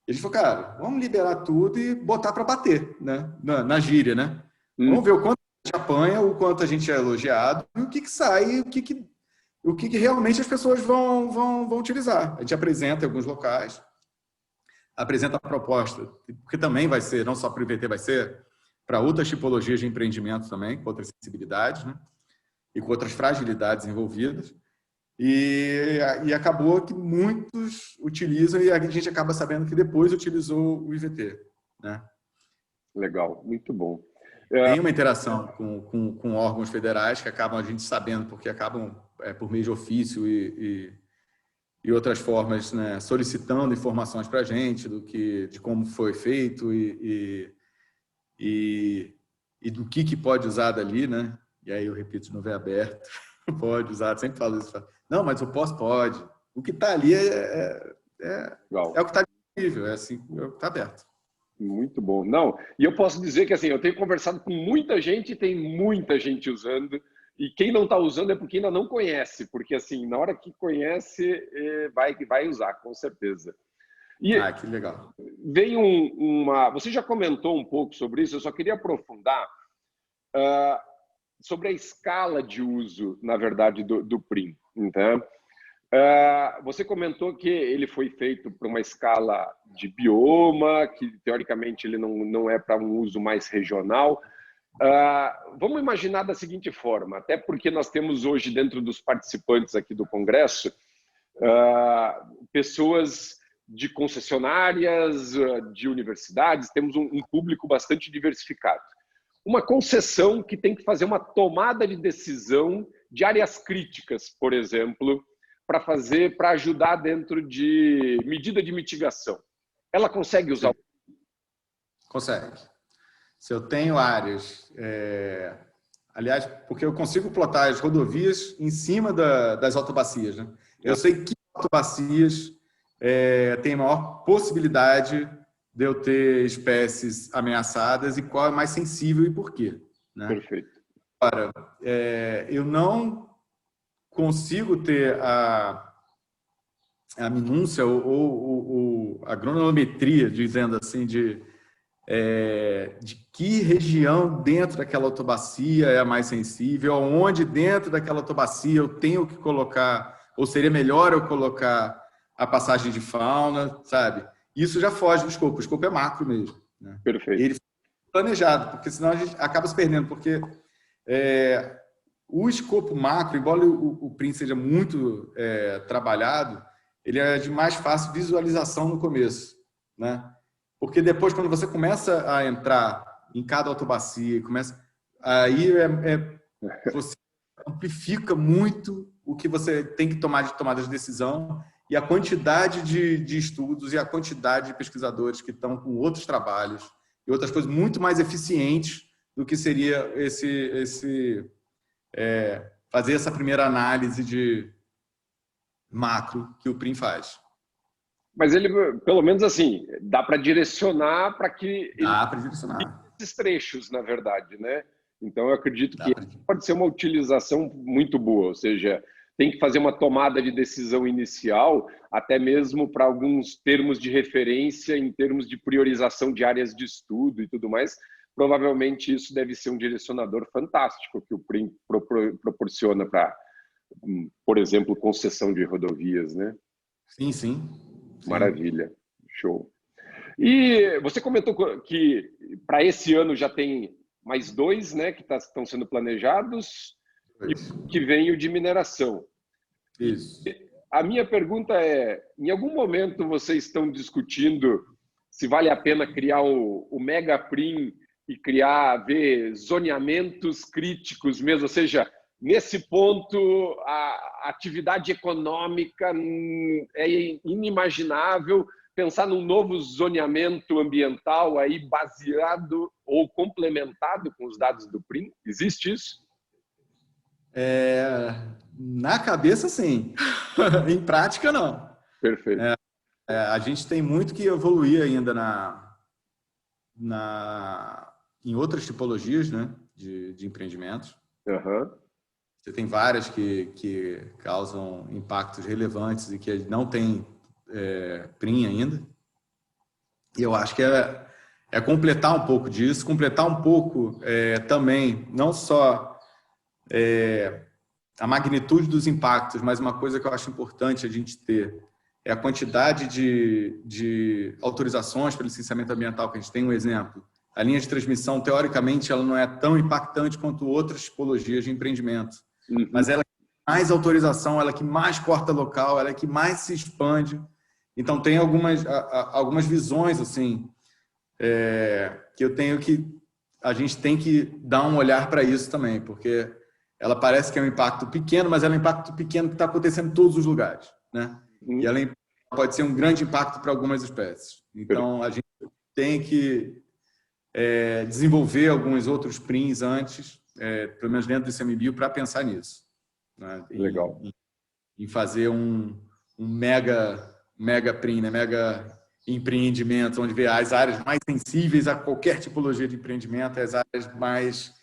A gente falou, cara, vamos liberar tudo e botar para bater, né? na gíria. Né? Vamos ver o quanto a gente apanha, o quanto a gente é elogiado, e o que sai, o que realmente as pessoas vão utilizar. A gente apresenta em alguns locais, apresenta a proposta, porque também vai ser, não só para o IVT, vai ser para outras tipologias de empreendimento também, com outras sensibilidades, né? E com outras fragilidades envolvidas. E acabou que muitos utilizam e a gente acaba sabendo que depois utilizou o IVT. Né? Legal, muito bom. Tem uma interação com órgãos federais que acabam a gente sabendo, porque acabam por meio de ofício e outras formas, né, solicitando informações para a gente de como foi feito e do que pode usar dali, né? E aí eu repito de novo, é aberto, pode usar, sempre falo isso. Não, mas o pode. O que está ali é o que está disponível, é assim, é o que está aberto. Muito bom. Não, e eu posso dizer que assim, eu tenho conversado com muita gente e tem muita gente usando. E quem não está usando é porque ainda não conhece, porque assim, na hora que conhece, vai usar, com certeza. E que legal. Veio Você já comentou um pouco sobre isso, eu só queria aprofundar sobre a escala de uso, na verdade, do PRIM. Então, você comentou que ele foi feito para uma escala de bioma, que teoricamente ele não é para um uso mais regional. Vamos imaginar da seguinte forma, até porque nós temos hoje dentro dos participantes aqui do Congresso pessoas de concessionárias, de universidades, temos um público bastante diversificado. Uma concessão que tem que fazer uma tomada de decisão de áreas críticas, por exemplo, para ajudar dentro de medida de mitigação. Ela consegue usar? Consegue. Se eu tenho áreas... aliás, porque eu consigo plotar as rodovias em cima das autobacias. Né? Eu sei que autobacias têm maior possibilidade de eu ter espécies ameaçadas e qual é mais sensível e por quê. Né? Perfeito. Agora, eu não consigo ter a minúcia ou a cronometria, dizendo assim, de que região dentro daquela autobacia é a mais sensível, onde dentro daquela autobacia eu tenho que colocar, ou seria melhor eu colocar a passagem de fauna, sabe? Isso já foge do escopo. O escopo é macro mesmo, né? Perfeito. Ele foi planejado, porque senão a gente acaba se perdendo, porque o escopo macro, embora o PRIN seja muito trabalhado, ele é de mais fácil visualização no começo, né? Porque depois, quando você começa a entrar em cada autobacia, aí você amplifica muito o que você tem que tomar de tomada de decisão e a quantidade de estudos e a quantidade de pesquisadores que estão com outros trabalhos e outras coisas muito mais eficientes do que seria fazer essa primeira análise de macro que o PRIN faz. Mas ele, pelo menos assim, dá para direcionar para que dá para direcionar esses trechos, na verdade, né? Então eu acredito que pode ser uma utilização muito boa, ou seja, tem que fazer uma tomada de decisão inicial, até mesmo para alguns termos de referência, em termos de priorização de áreas de estudo e tudo mais. Provavelmente isso deve ser um direcionador fantástico que o PRIN proporciona para, por exemplo, concessão de rodovias, né? Sim, sim. Maravilha, show. E você comentou que para esse ano já tem mais 2, né, que estão sendo planejados, e que vem o de mineração. Isso. A minha pergunta é, em algum momento vocês estão discutindo se vale a pena criar o Mega PRIN e ver zoneamentos críticos mesmo, ou seja, nesse ponto a atividade econômica é inimaginável, pensar num novo zoneamento ambiental aí baseado ou complementado com os dados do PRIN? Existe isso? Na cabeça, sim. Em prática, não. Perfeito. A gente tem muito que evoluir ainda em outras tipologias, né, de empreendimentos. Uhum. Você tem várias que causam impactos relevantes e que não tem PRIN ainda. E eu acho que é completar um pouco disso, completar um pouco também, não só a magnitude dos impactos, mas uma coisa que eu acho importante a gente ter é a quantidade de autorizações para licenciamento ambiental, que a gente tem um exemplo. A linha de transmissão, teoricamente, ela não é tão impactante quanto outras tipologias de empreendimento. Uhum. Mas ela é que mais autorização, ela é que mais corta local, ela é que mais se expande. Então, tem algumas visões assim, que a gente tem que dar um olhar para isso também, porque ela parece que é um impacto pequeno, mas ela é um impacto pequeno que está acontecendo em todos os lugares, né? E ela pode ser um grande impacto para algumas espécies. Então, a gente tem que desenvolver alguns outros PRINs antes, pelo menos dentro do ICMBio, para pensar nisso. Né? Legal. Em fazer um mega PRIN, né? Mega empreendimento, onde vê as áreas mais sensíveis a qualquer tipologia de empreendimento, as áreas mais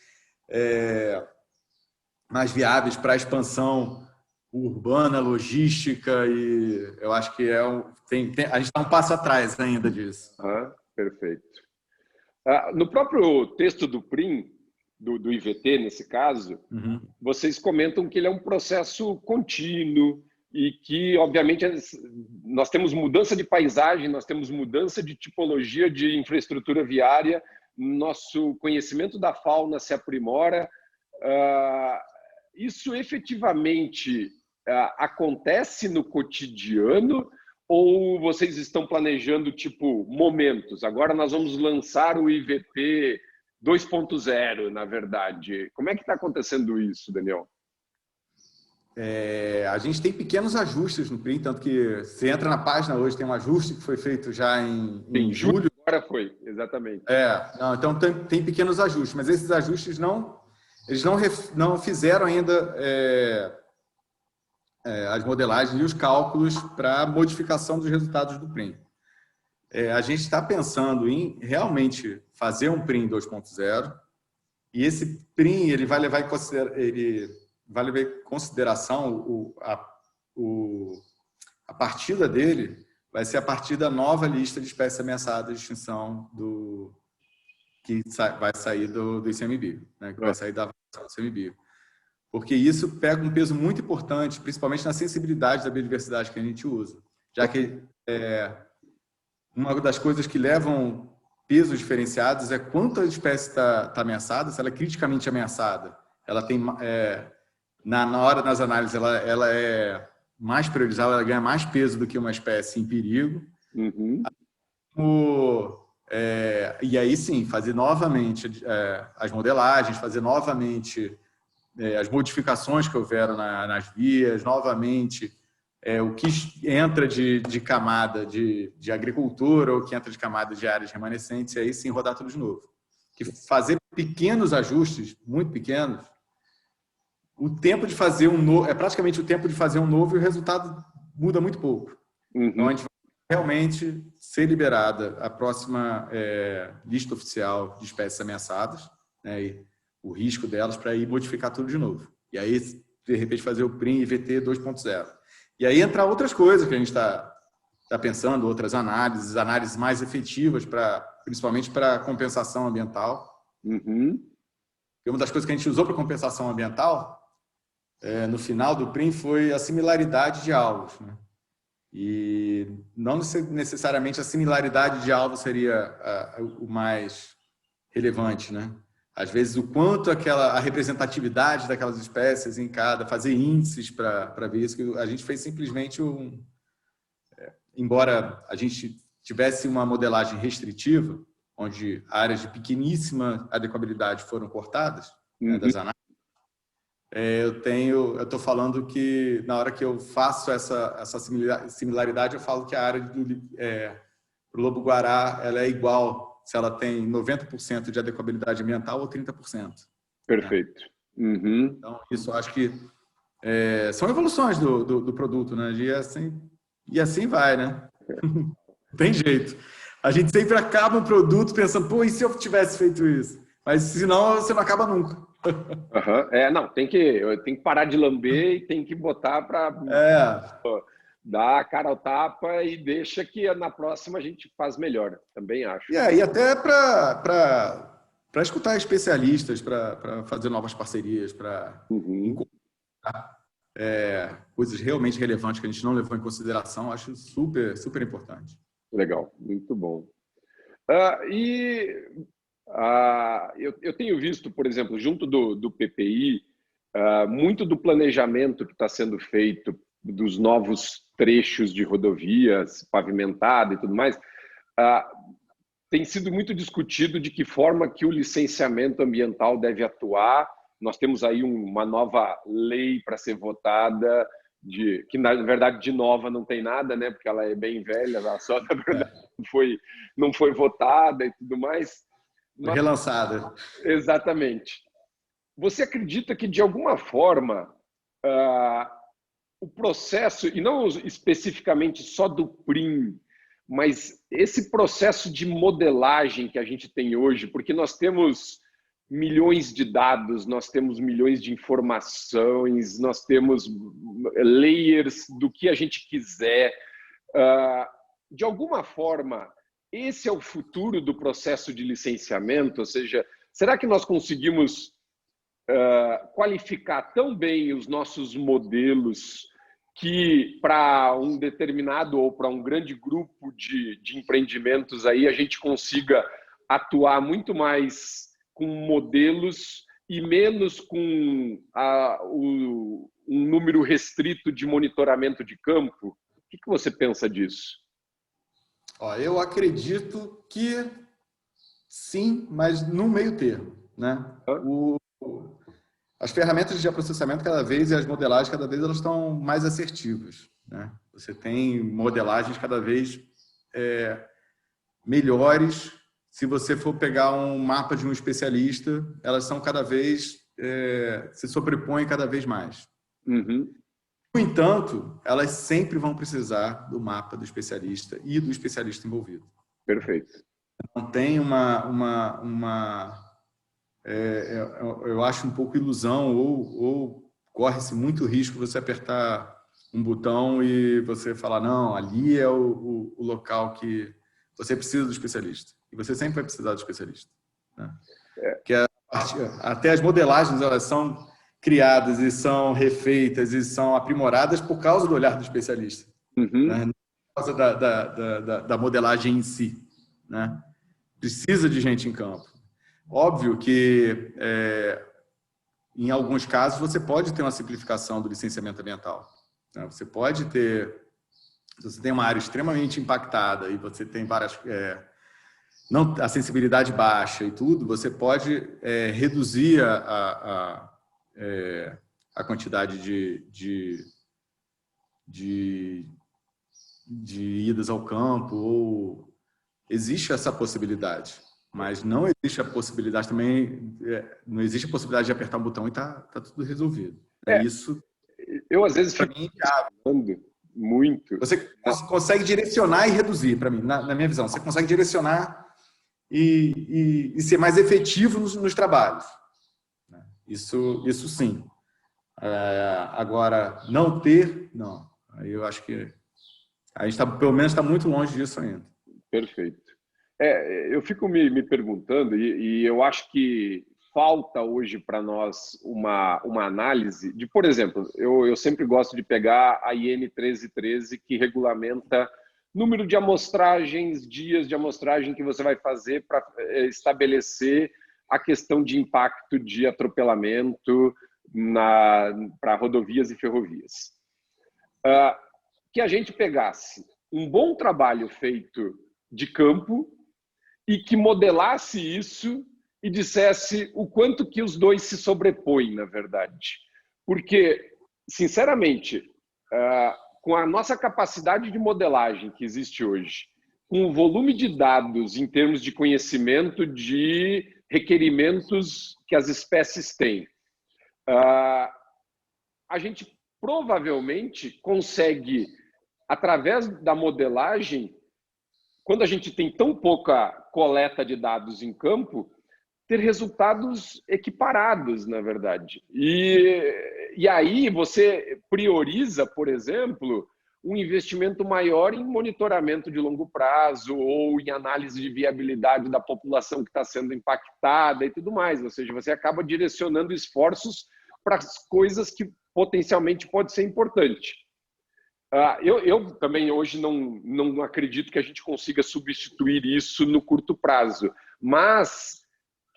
viáveis para a expansão urbana, logística, e eu acho que a gente está um passo atrás ainda disso. Perfeito. No próprio texto do PRIN, do IVT, nesse caso, vocês comentam que ele é um processo contínuo e que, obviamente, nós temos mudança de paisagem, nós temos mudança de tipologia de infraestrutura viária, nosso conhecimento da fauna se aprimora. Isso efetivamente acontece no cotidiano ou vocês estão planejando, tipo, momentos? Agora nós vamos lançar o IVT 2.0, na verdade. Como é que está acontecendo isso, Daniel? A gente tem pequenos ajustes no PRIN, tanto que você entra na página hoje, tem um ajuste que foi feito já em julho. Agora foi, exatamente. Então tem pequenos ajustes, mas esses ajustes eles não fizeram ainda as modelagens e os cálculos para a modificação dos resultados do PRIN. A gente está pensando em realmente fazer um PRIN 2.0 e esse PRIN ele vai levar em consideração a partida dele vai ser a partir da nova lista de espécies ameaçadas de extinção do que vai sair do ICMBio, né? Que vai sair da avaliação do ICMBio. Porque isso pega um peso muito importante, principalmente na sensibilidade da biodiversidade que a gente usa. Já que uma das coisas que levam pesos diferenciados é quanto a espécie está ameaçada, se ela é criticamente ameaçada. Ela tem, na hora das análises, ela é mais priorizada, ela ganha mais peso do que uma espécie em perigo. Uhum. E aí sim, fazer novamente as modelagens, fazer novamente as modificações que houveram nas vias, novamente o que entra de camada de agricultura ou que entra de camada de áreas remanescentes, e aí sim rodar tudo de novo. Que fazer pequenos ajustes, muito pequenos, o tempo de fazer um novo, é praticamente o tempo de fazer um novo e o resultado muda muito pouco. Uhum. Então a gente vai realmente ser liberada a próxima lista oficial de espécies ameaçadas, né, e o risco delas para ir modificar tudo de novo. E aí, de repente, fazer o PRIM e VT 2.0. E aí entrar outras coisas que a gente está pensando, outras análises mais efetivas, principalmente para compensação ambiental. Uhum. E uma das coisas que a gente usou para compensação ambiental, no final do PRIM, foi a similaridade de alvos, né? E não necessariamente a similaridade de alvo seria o mais relevante, né? Às vezes, o quanto a representatividade daquelas espécies em fazer índices para ver isso, que a gente fez simplesmente embora a gente tivesse uma modelagem restritiva, onde áreas de pequeníssima adequabilidade foram cortadas, né, das análises, eu estou falando que na hora que eu faço essa similaridade, eu falo que a área do lobo-guará ela é igual se ela tem 90% de adequabilidade ambiental ou 30%. Perfeito. Né? Uhum. Então, isso eu acho que são evoluções do produto, né? E assim vai, né? Não tem jeito. A gente sempre acaba um produto pensando, pô, e se eu tivesse feito isso? Mas senão você não acaba nunca. Uhum. Não, tem que parar de lamber e tem que botar para dar a cara ao tapa e deixa que na próxima a gente faz melhor, também acho. E até para escutar especialistas, para fazer novas parcerias, para encontrar coisas realmente relevantes que a gente não levou em consideração, acho super, super importante. Legal, muito bom. Eu tenho visto, por exemplo, junto do PPI, muito do planejamento que está sendo feito dos novos trechos de rodovias pavimentada e tudo mais, tem sido muito discutido de que forma que o licenciamento ambiental deve atuar. Nós temos aí uma nova lei para ser votada, que na verdade de nova não tem nada, né? Porque ela é bem velha, ela só na verdade não foi votada e tudo mais. Mas, relançada. Exatamente. Você acredita que de alguma forma o processo, e não especificamente só do PRIM, mas esse processo de modelagem que a gente tem hoje, porque nós temos milhões de dados, nós temos milhões de informações, nós temos layers do que a gente quiser. De alguma forma, esse é o futuro do processo de licenciamento? Ou seja, será que nós conseguimos qualificar tão bem os nossos modelos que para um determinado ou para um grande grupo de empreendimentos aí a gente consiga atuar muito mais com modelos e menos com um número restrito de monitoramento de campo? O que você pensa disso? Eu acredito que sim, mas no meio termo, né? As ferramentas de processamento cada vez e as modelagens cada vez elas estão mais assertivas, né? Você tem modelagens cada vez melhores. Se você for pegar um mapa de um especialista, elas são cada vez se sobrepõem cada vez mais. Uhum. No entanto, elas sempre vão precisar do mapa do especialista e do especialista envolvido. Perfeito. Não tem eu acho um pouco ilusão ou corre-se muito risco você apertar um botão e você falar, não, ali é o local que você precisa do especialista. E você sempre vai precisar do especialista. né? Que até as modelagens, elas são criadas e são refeitas e são aprimoradas por causa do olhar do especialista, né? Não por causa da modelagem em si, né? Precisa de gente em campo. Óbvio que, em alguns casos, você pode ter uma simplificação do licenciamento ambiental, né? Você pode ter, se você tem uma área extremamente impactada e você tem várias... a sensibilidade baixa e tudo, você pode reduzir a quantidade de idas ao campo, ou existe essa possibilidade, mas não existe a possibilidade também, não existe a possibilidade de apertar um botão e tá tudo resolvido. Isso, eu às vezes para fico mim, muito. Você consegue direcionar e reduzir, para mim, na minha visão, você consegue direcionar e ser mais efetivo nos trabalhos. Isso sim. Agora, não ter, não. Aí eu acho que a gente pelo menos está muito longe disso ainda. Perfeito. Eu fico me perguntando, e eu acho que falta hoje para nós uma análise de, por exemplo, eu sempre gosto de pegar a IN 1313, que regulamenta número de amostragens, dias de amostragem que você vai fazer para estabelecer a questão de impacto de atropelamento para rodovias e ferrovias. Que a gente pegasse um bom trabalho feito de campo e que modelasse isso e dissesse o quanto que os dois se sobrepõem, na verdade. Porque, sinceramente, com a nossa capacidade de modelagem que existe hoje, com o volume de dados em termos de conhecimento de requerimentos que as espécies têm, a gente provavelmente consegue, através da modelagem, quando a gente tem tão pouca coleta de dados em campo, ter resultados equiparados, na verdade. E aí você prioriza, por exemplo, um investimento maior em monitoramento de longo prazo ou em análise de viabilidade da população que está sendo impactada e tudo mais. Ou seja, você acaba direcionando esforços para as coisas que potencialmente pode ser importante. Eu também hoje não acredito que a gente consiga substituir isso no curto prazo, mas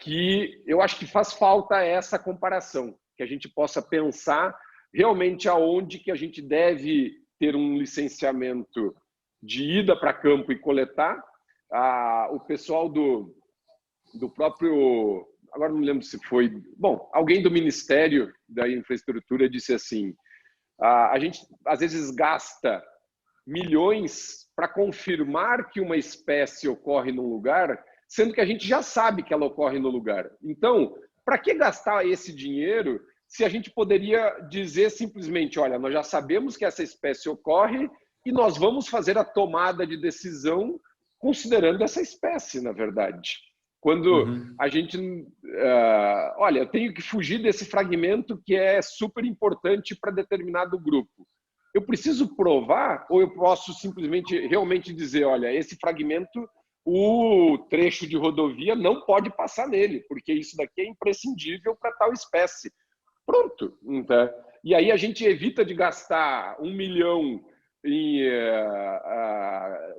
que eu acho que faz falta essa comparação, que a gente possa pensar realmente aonde que a gente deve ter um licenciamento de ida para campo e coletar. O pessoal do próprio, agora não me lembro se foi, bom, alguém do Ministério da Infraestrutura disse assim, a gente às vezes gasta milhões para confirmar que uma espécie ocorre num lugar, sendo que a gente já sabe que ela ocorre no lugar. Então, para que gastar esse dinheiro se a gente poderia dizer simplesmente, olha, nós já sabemos que essa espécie ocorre e nós vamos fazer a tomada de decisão considerando essa espécie, na verdade. Quando a gente... olha, eu tenho que fugir desse fragmento que é super importante para determinado grupo. Eu preciso provar ou eu posso simplesmente realmente dizer, olha, esse fragmento, o trecho de rodovia não pode passar nele, porque isso daqui é imprescindível para tal espécie. Pronto. Tá? E aí a gente evita de gastar 1 milhão em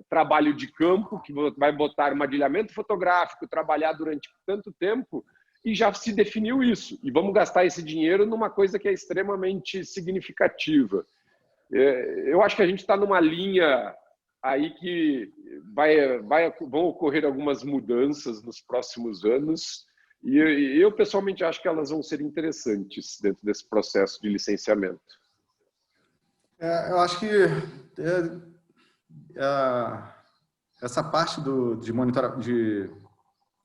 trabalho de campo, que vai botar armadilhamento fotográfico, trabalhar durante tanto tempo, e já se definiu isso. E vamos gastar esse dinheiro numa coisa que é extremamente significativa. Eu acho que a gente está numa linha aí que vão ocorrer algumas mudanças nos próximos anos, e eu pessoalmente acho que elas vão ser interessantes dentro desse processo de licenciamento. Eu acho que essa parte de monitoramento,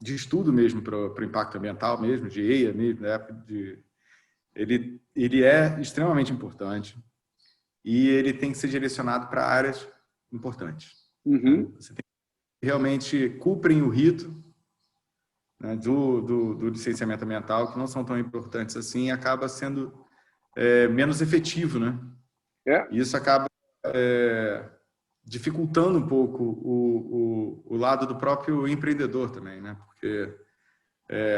de estudo mesmo para o impacto ambiental mesmo, de EIA mesmo, né, ele é extremamente importante e ele tem que ser direcionado para áreas importantes. Você tem que realmente cumprem o rito, né, do licenciamento ambiental, que não são tão importantes assim, e acaba sendo menos efetivo, né? E isso acaba dificultando um pouco o lado do próprio empreendedor também, né? Porque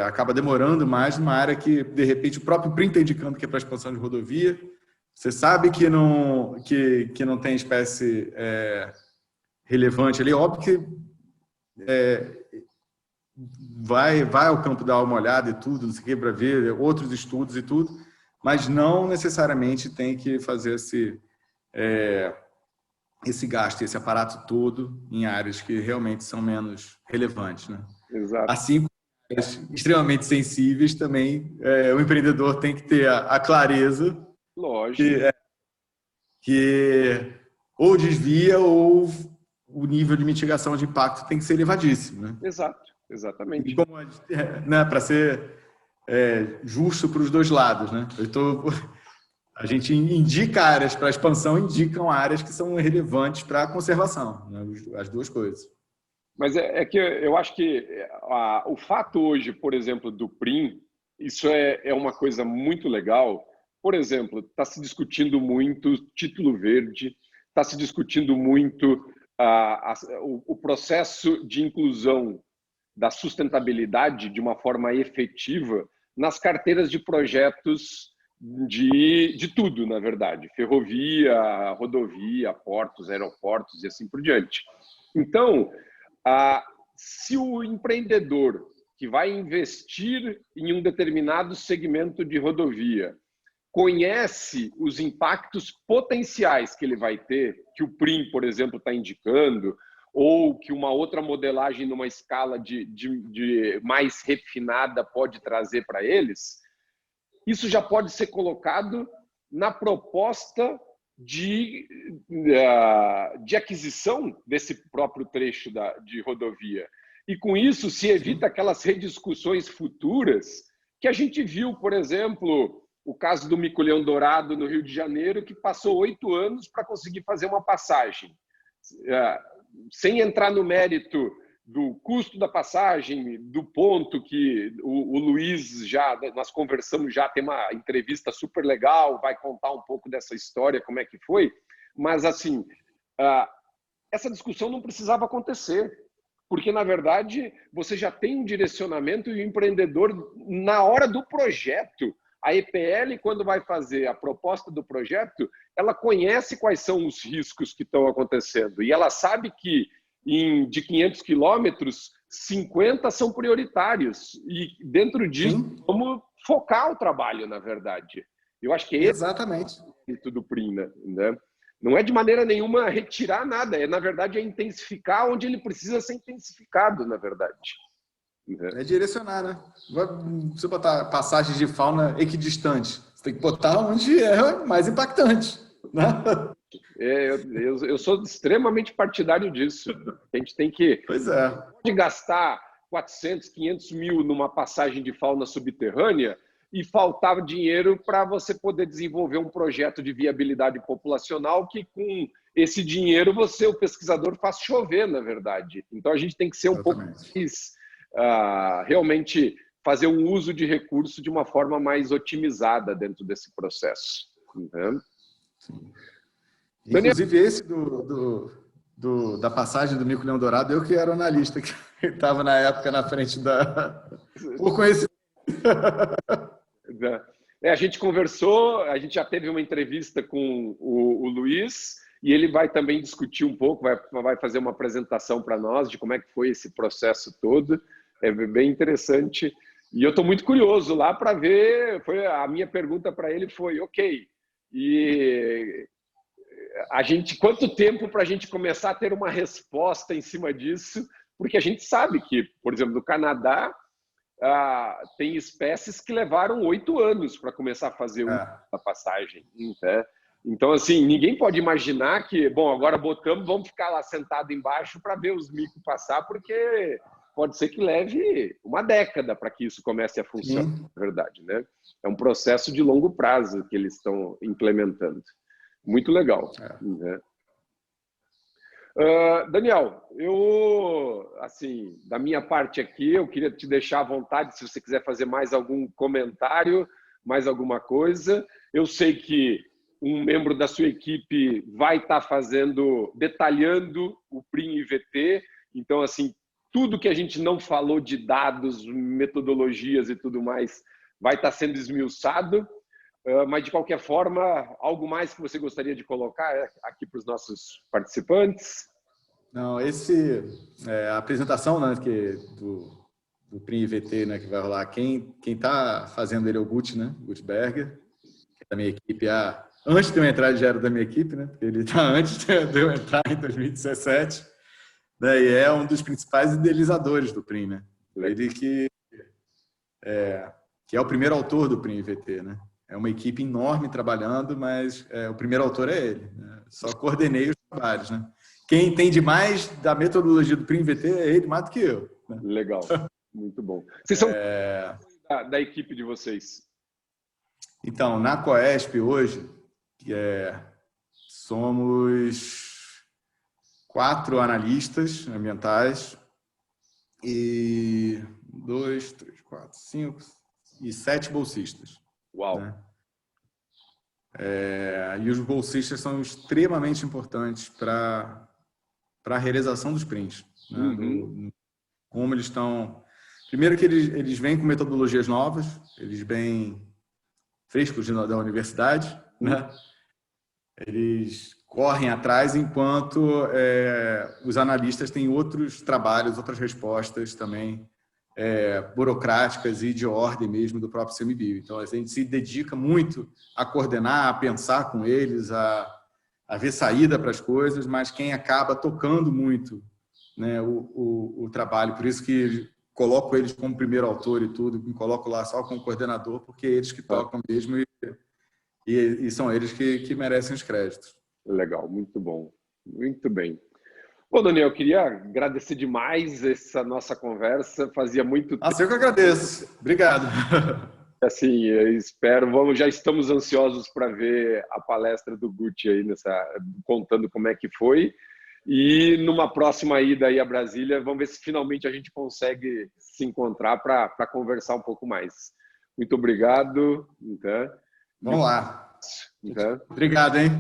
acaba demorando mais numa área que, de repente, o próprio PRIM está indicando que é para expansão de rodovia. Você sabe que não tem espécie relevante ali. Óbvio que vai ao campo dar uma olhada e tudo, não sei o que, para ver outros estudos e tudo, mas não necessariamente tem que fazer esse gasto, esse aparato todo em áreas que realmente são menos relevantes, né? Exato. Assim como áreas extremamente sensíveis também, o empreendedor tem que ter a clareza. Lógico. Que ou desvia ou o nível de mitigação de impacto tem que ser elevadíssimo, né? Exato, exatamente. Né, para ser justo para os dois lados, né? A gente indica áreas para expansão, indicam áreas que são relevantes para a conservação, né? As duas coisas. Mas é que eu acho que o fato hoje, por exemplo, do PRIM, isso é uma coisa muito legal. Por exemplo, está se discutindo muito título verde, está se discutindo muito o processo de inclusão da sustentabilidade de uma forma efetiva nas carteiras de projetos de tudo, na verdade. Ferrovia, rodovia, portos, aeroportos e assim por diante. Então, se o empreendedor que vai investir em um determinado segmento de rodovia conhece os impactos potenciais que ele vai ter, que o PRIM, por exemplo, está indicando, ou que uma outra modelagem numa escala de mais refinada pode trazer para eles, isso já pode ser colocado na proposta de aquisição desse próprio trecho de rodovia. E com isso se evita aquelas rediscussões futuras que a gente viu, por exemplo, o caso do Mico-Leão Dourado no Rio de Janeiro, que passou 8 anos para conseguir fazer uma passagem. Sem entrar no mérito do custo da passagem, do ponto que o Luiz nós conversamos já, tem uma entrevista super legal, vai contar um pouco dessa história, como é que foi, mas assim, essa discussão não precisava acontecer, porque na verdade você já tem um direcionamento e o empreendedor, na hora do projeto, a EPL, quando vai fazer a proposta do projeto, ela conhece quais são os riscos que estão acontecendo e ela sabe que de 500 quilômetros, 50 são prioritários. E dentro disso, Sim, vamos focar o trabalho, na verdade. Eu acho que exatamente. Esse é do PRIM, né? Não é de maneira nenhuma retirar nada, na verdade, é intensificar onde ele precisa ser intensificado, na verdade. É direcionar, né? Não precisa botar passagens de fauna equidistante. Você tem que botar onde é mais impactante, né? Eu sou extremamente partidário disso. A gente tem que pode gastar 400, 500 mil numa passagem de fauna subterrânea e faltar dinheiro para você poder desenvolver um projeto de viabilidade populacional que com esse dinheiro o pesquisador faz chover, na verdade. Então a gente tem que ser um pouco mais, realmente fazer um uso de recurso de uma forma mais otimizada dentro desse processo. Né? Sim. Inclusive esse da passagem do Mico-Leão Dourado, eu que era analista, que estava na época na frente por conhecimento. A gente conversou, a gente já teve uma entrevista com o Luiz e ele vai também discutir um pouco, vai fazer uma apresentação para nós de como é que foi esse processo todo. É bem interessante. E eu estou muito curioso lá para ver. A minha pergunta para ele foi: ok, e quanto tempo para a gente começar a ter uma resposta em cima disso? Porque a gente sabe que, por exemplo, no Canadá, tem espécies que levaram 8 anos para começar a fazer a passagem. Né? Então, assim, ninguém pode imaginar que, bom, agora vamos ficar lá sentado embaixo para ver os micos passar, porque pode ser que leve uma década para que isso comece a funcionar, na verdade. Né? É um processo de longo prazo que eles estão implementando. Muito legal. Né? Daniel, assim, da minha parte aqui, eu queria te deixar à vontade, se você quiser fazer mais algum comentário, mais alguma coisa. Eu sei que um membro da sua equipe vai estar detalhando o PRIM IVT, então, assim, tudo que a gente não falou de dados, metodologias e tudo mais vai estar sendo esmiuçado. Mas, de qualquer forma, algo mais que você gostaria de colocar aqui para os nossos participantes? Não, a apresentação, né, do PRIM IVT, né, que vai rolar, quem está fazendo ele é o Guti, né, Guti Berger, que é da minha equipe. Antes de eu entrar, ele já era da minha equipe, né, porque ele está antes de eu entrar em 2017. Daí é um dos principais idealizadores do PRIM, né? Ele que é o primeiro autor do PRIM IVT, né? É uma equipe enorme trabalhando, mas o primeiro autor é ele, né? Só coordenei os trabalhos, né? Quem entende mais da metodologia do PRIM IVT é ele mais do que eu, né? Legal, muito bom. Vocês são da equipe de vocês? Então, na Coesp hoje, somos 4 analistas ambientais e 2, 3, 4, 5 e 7 bolsistas. Uau! Né? E os bolsistas são extremamente importantes para a realização dos PRINs. Né? Uhum. Como eles estão... Primeiro que eles vêm com metodologias novas, eles vêm frescos da universidade, né? Eles correm atrás enquanto os analistas têm outros trabalhos, outras respostas também burocráticas e de ordem mesmo do próprio CMBio. Então, a gente se dedica muito a coordenar, a pensar com eles, a ver saída para as coisas, mas quem acaba tocando muito, né, o trabalho, por isso que coloco eles como primeiro autor e tudo, me coloco lá só como coordenador, porque é eles que tocam mesmo e são eles que merecem os créditos. Legal, muito bom. Muito bem. Bom, Daniel, eu queria agradecer demais essa nossa conversa. Fazia muito tempo. Eu que agradeço. Obrigado. Assim, eu espero. Já estamos ansiosos para ver a palestra do Guti aí, contando como é que foi. E numa próxima ida aí a Brasília, vamos ver se finalmente a gente consegue se encontrar para conversar um pouco mais. Muito obrigado. Vamos lá. Então. Obrigado, hein?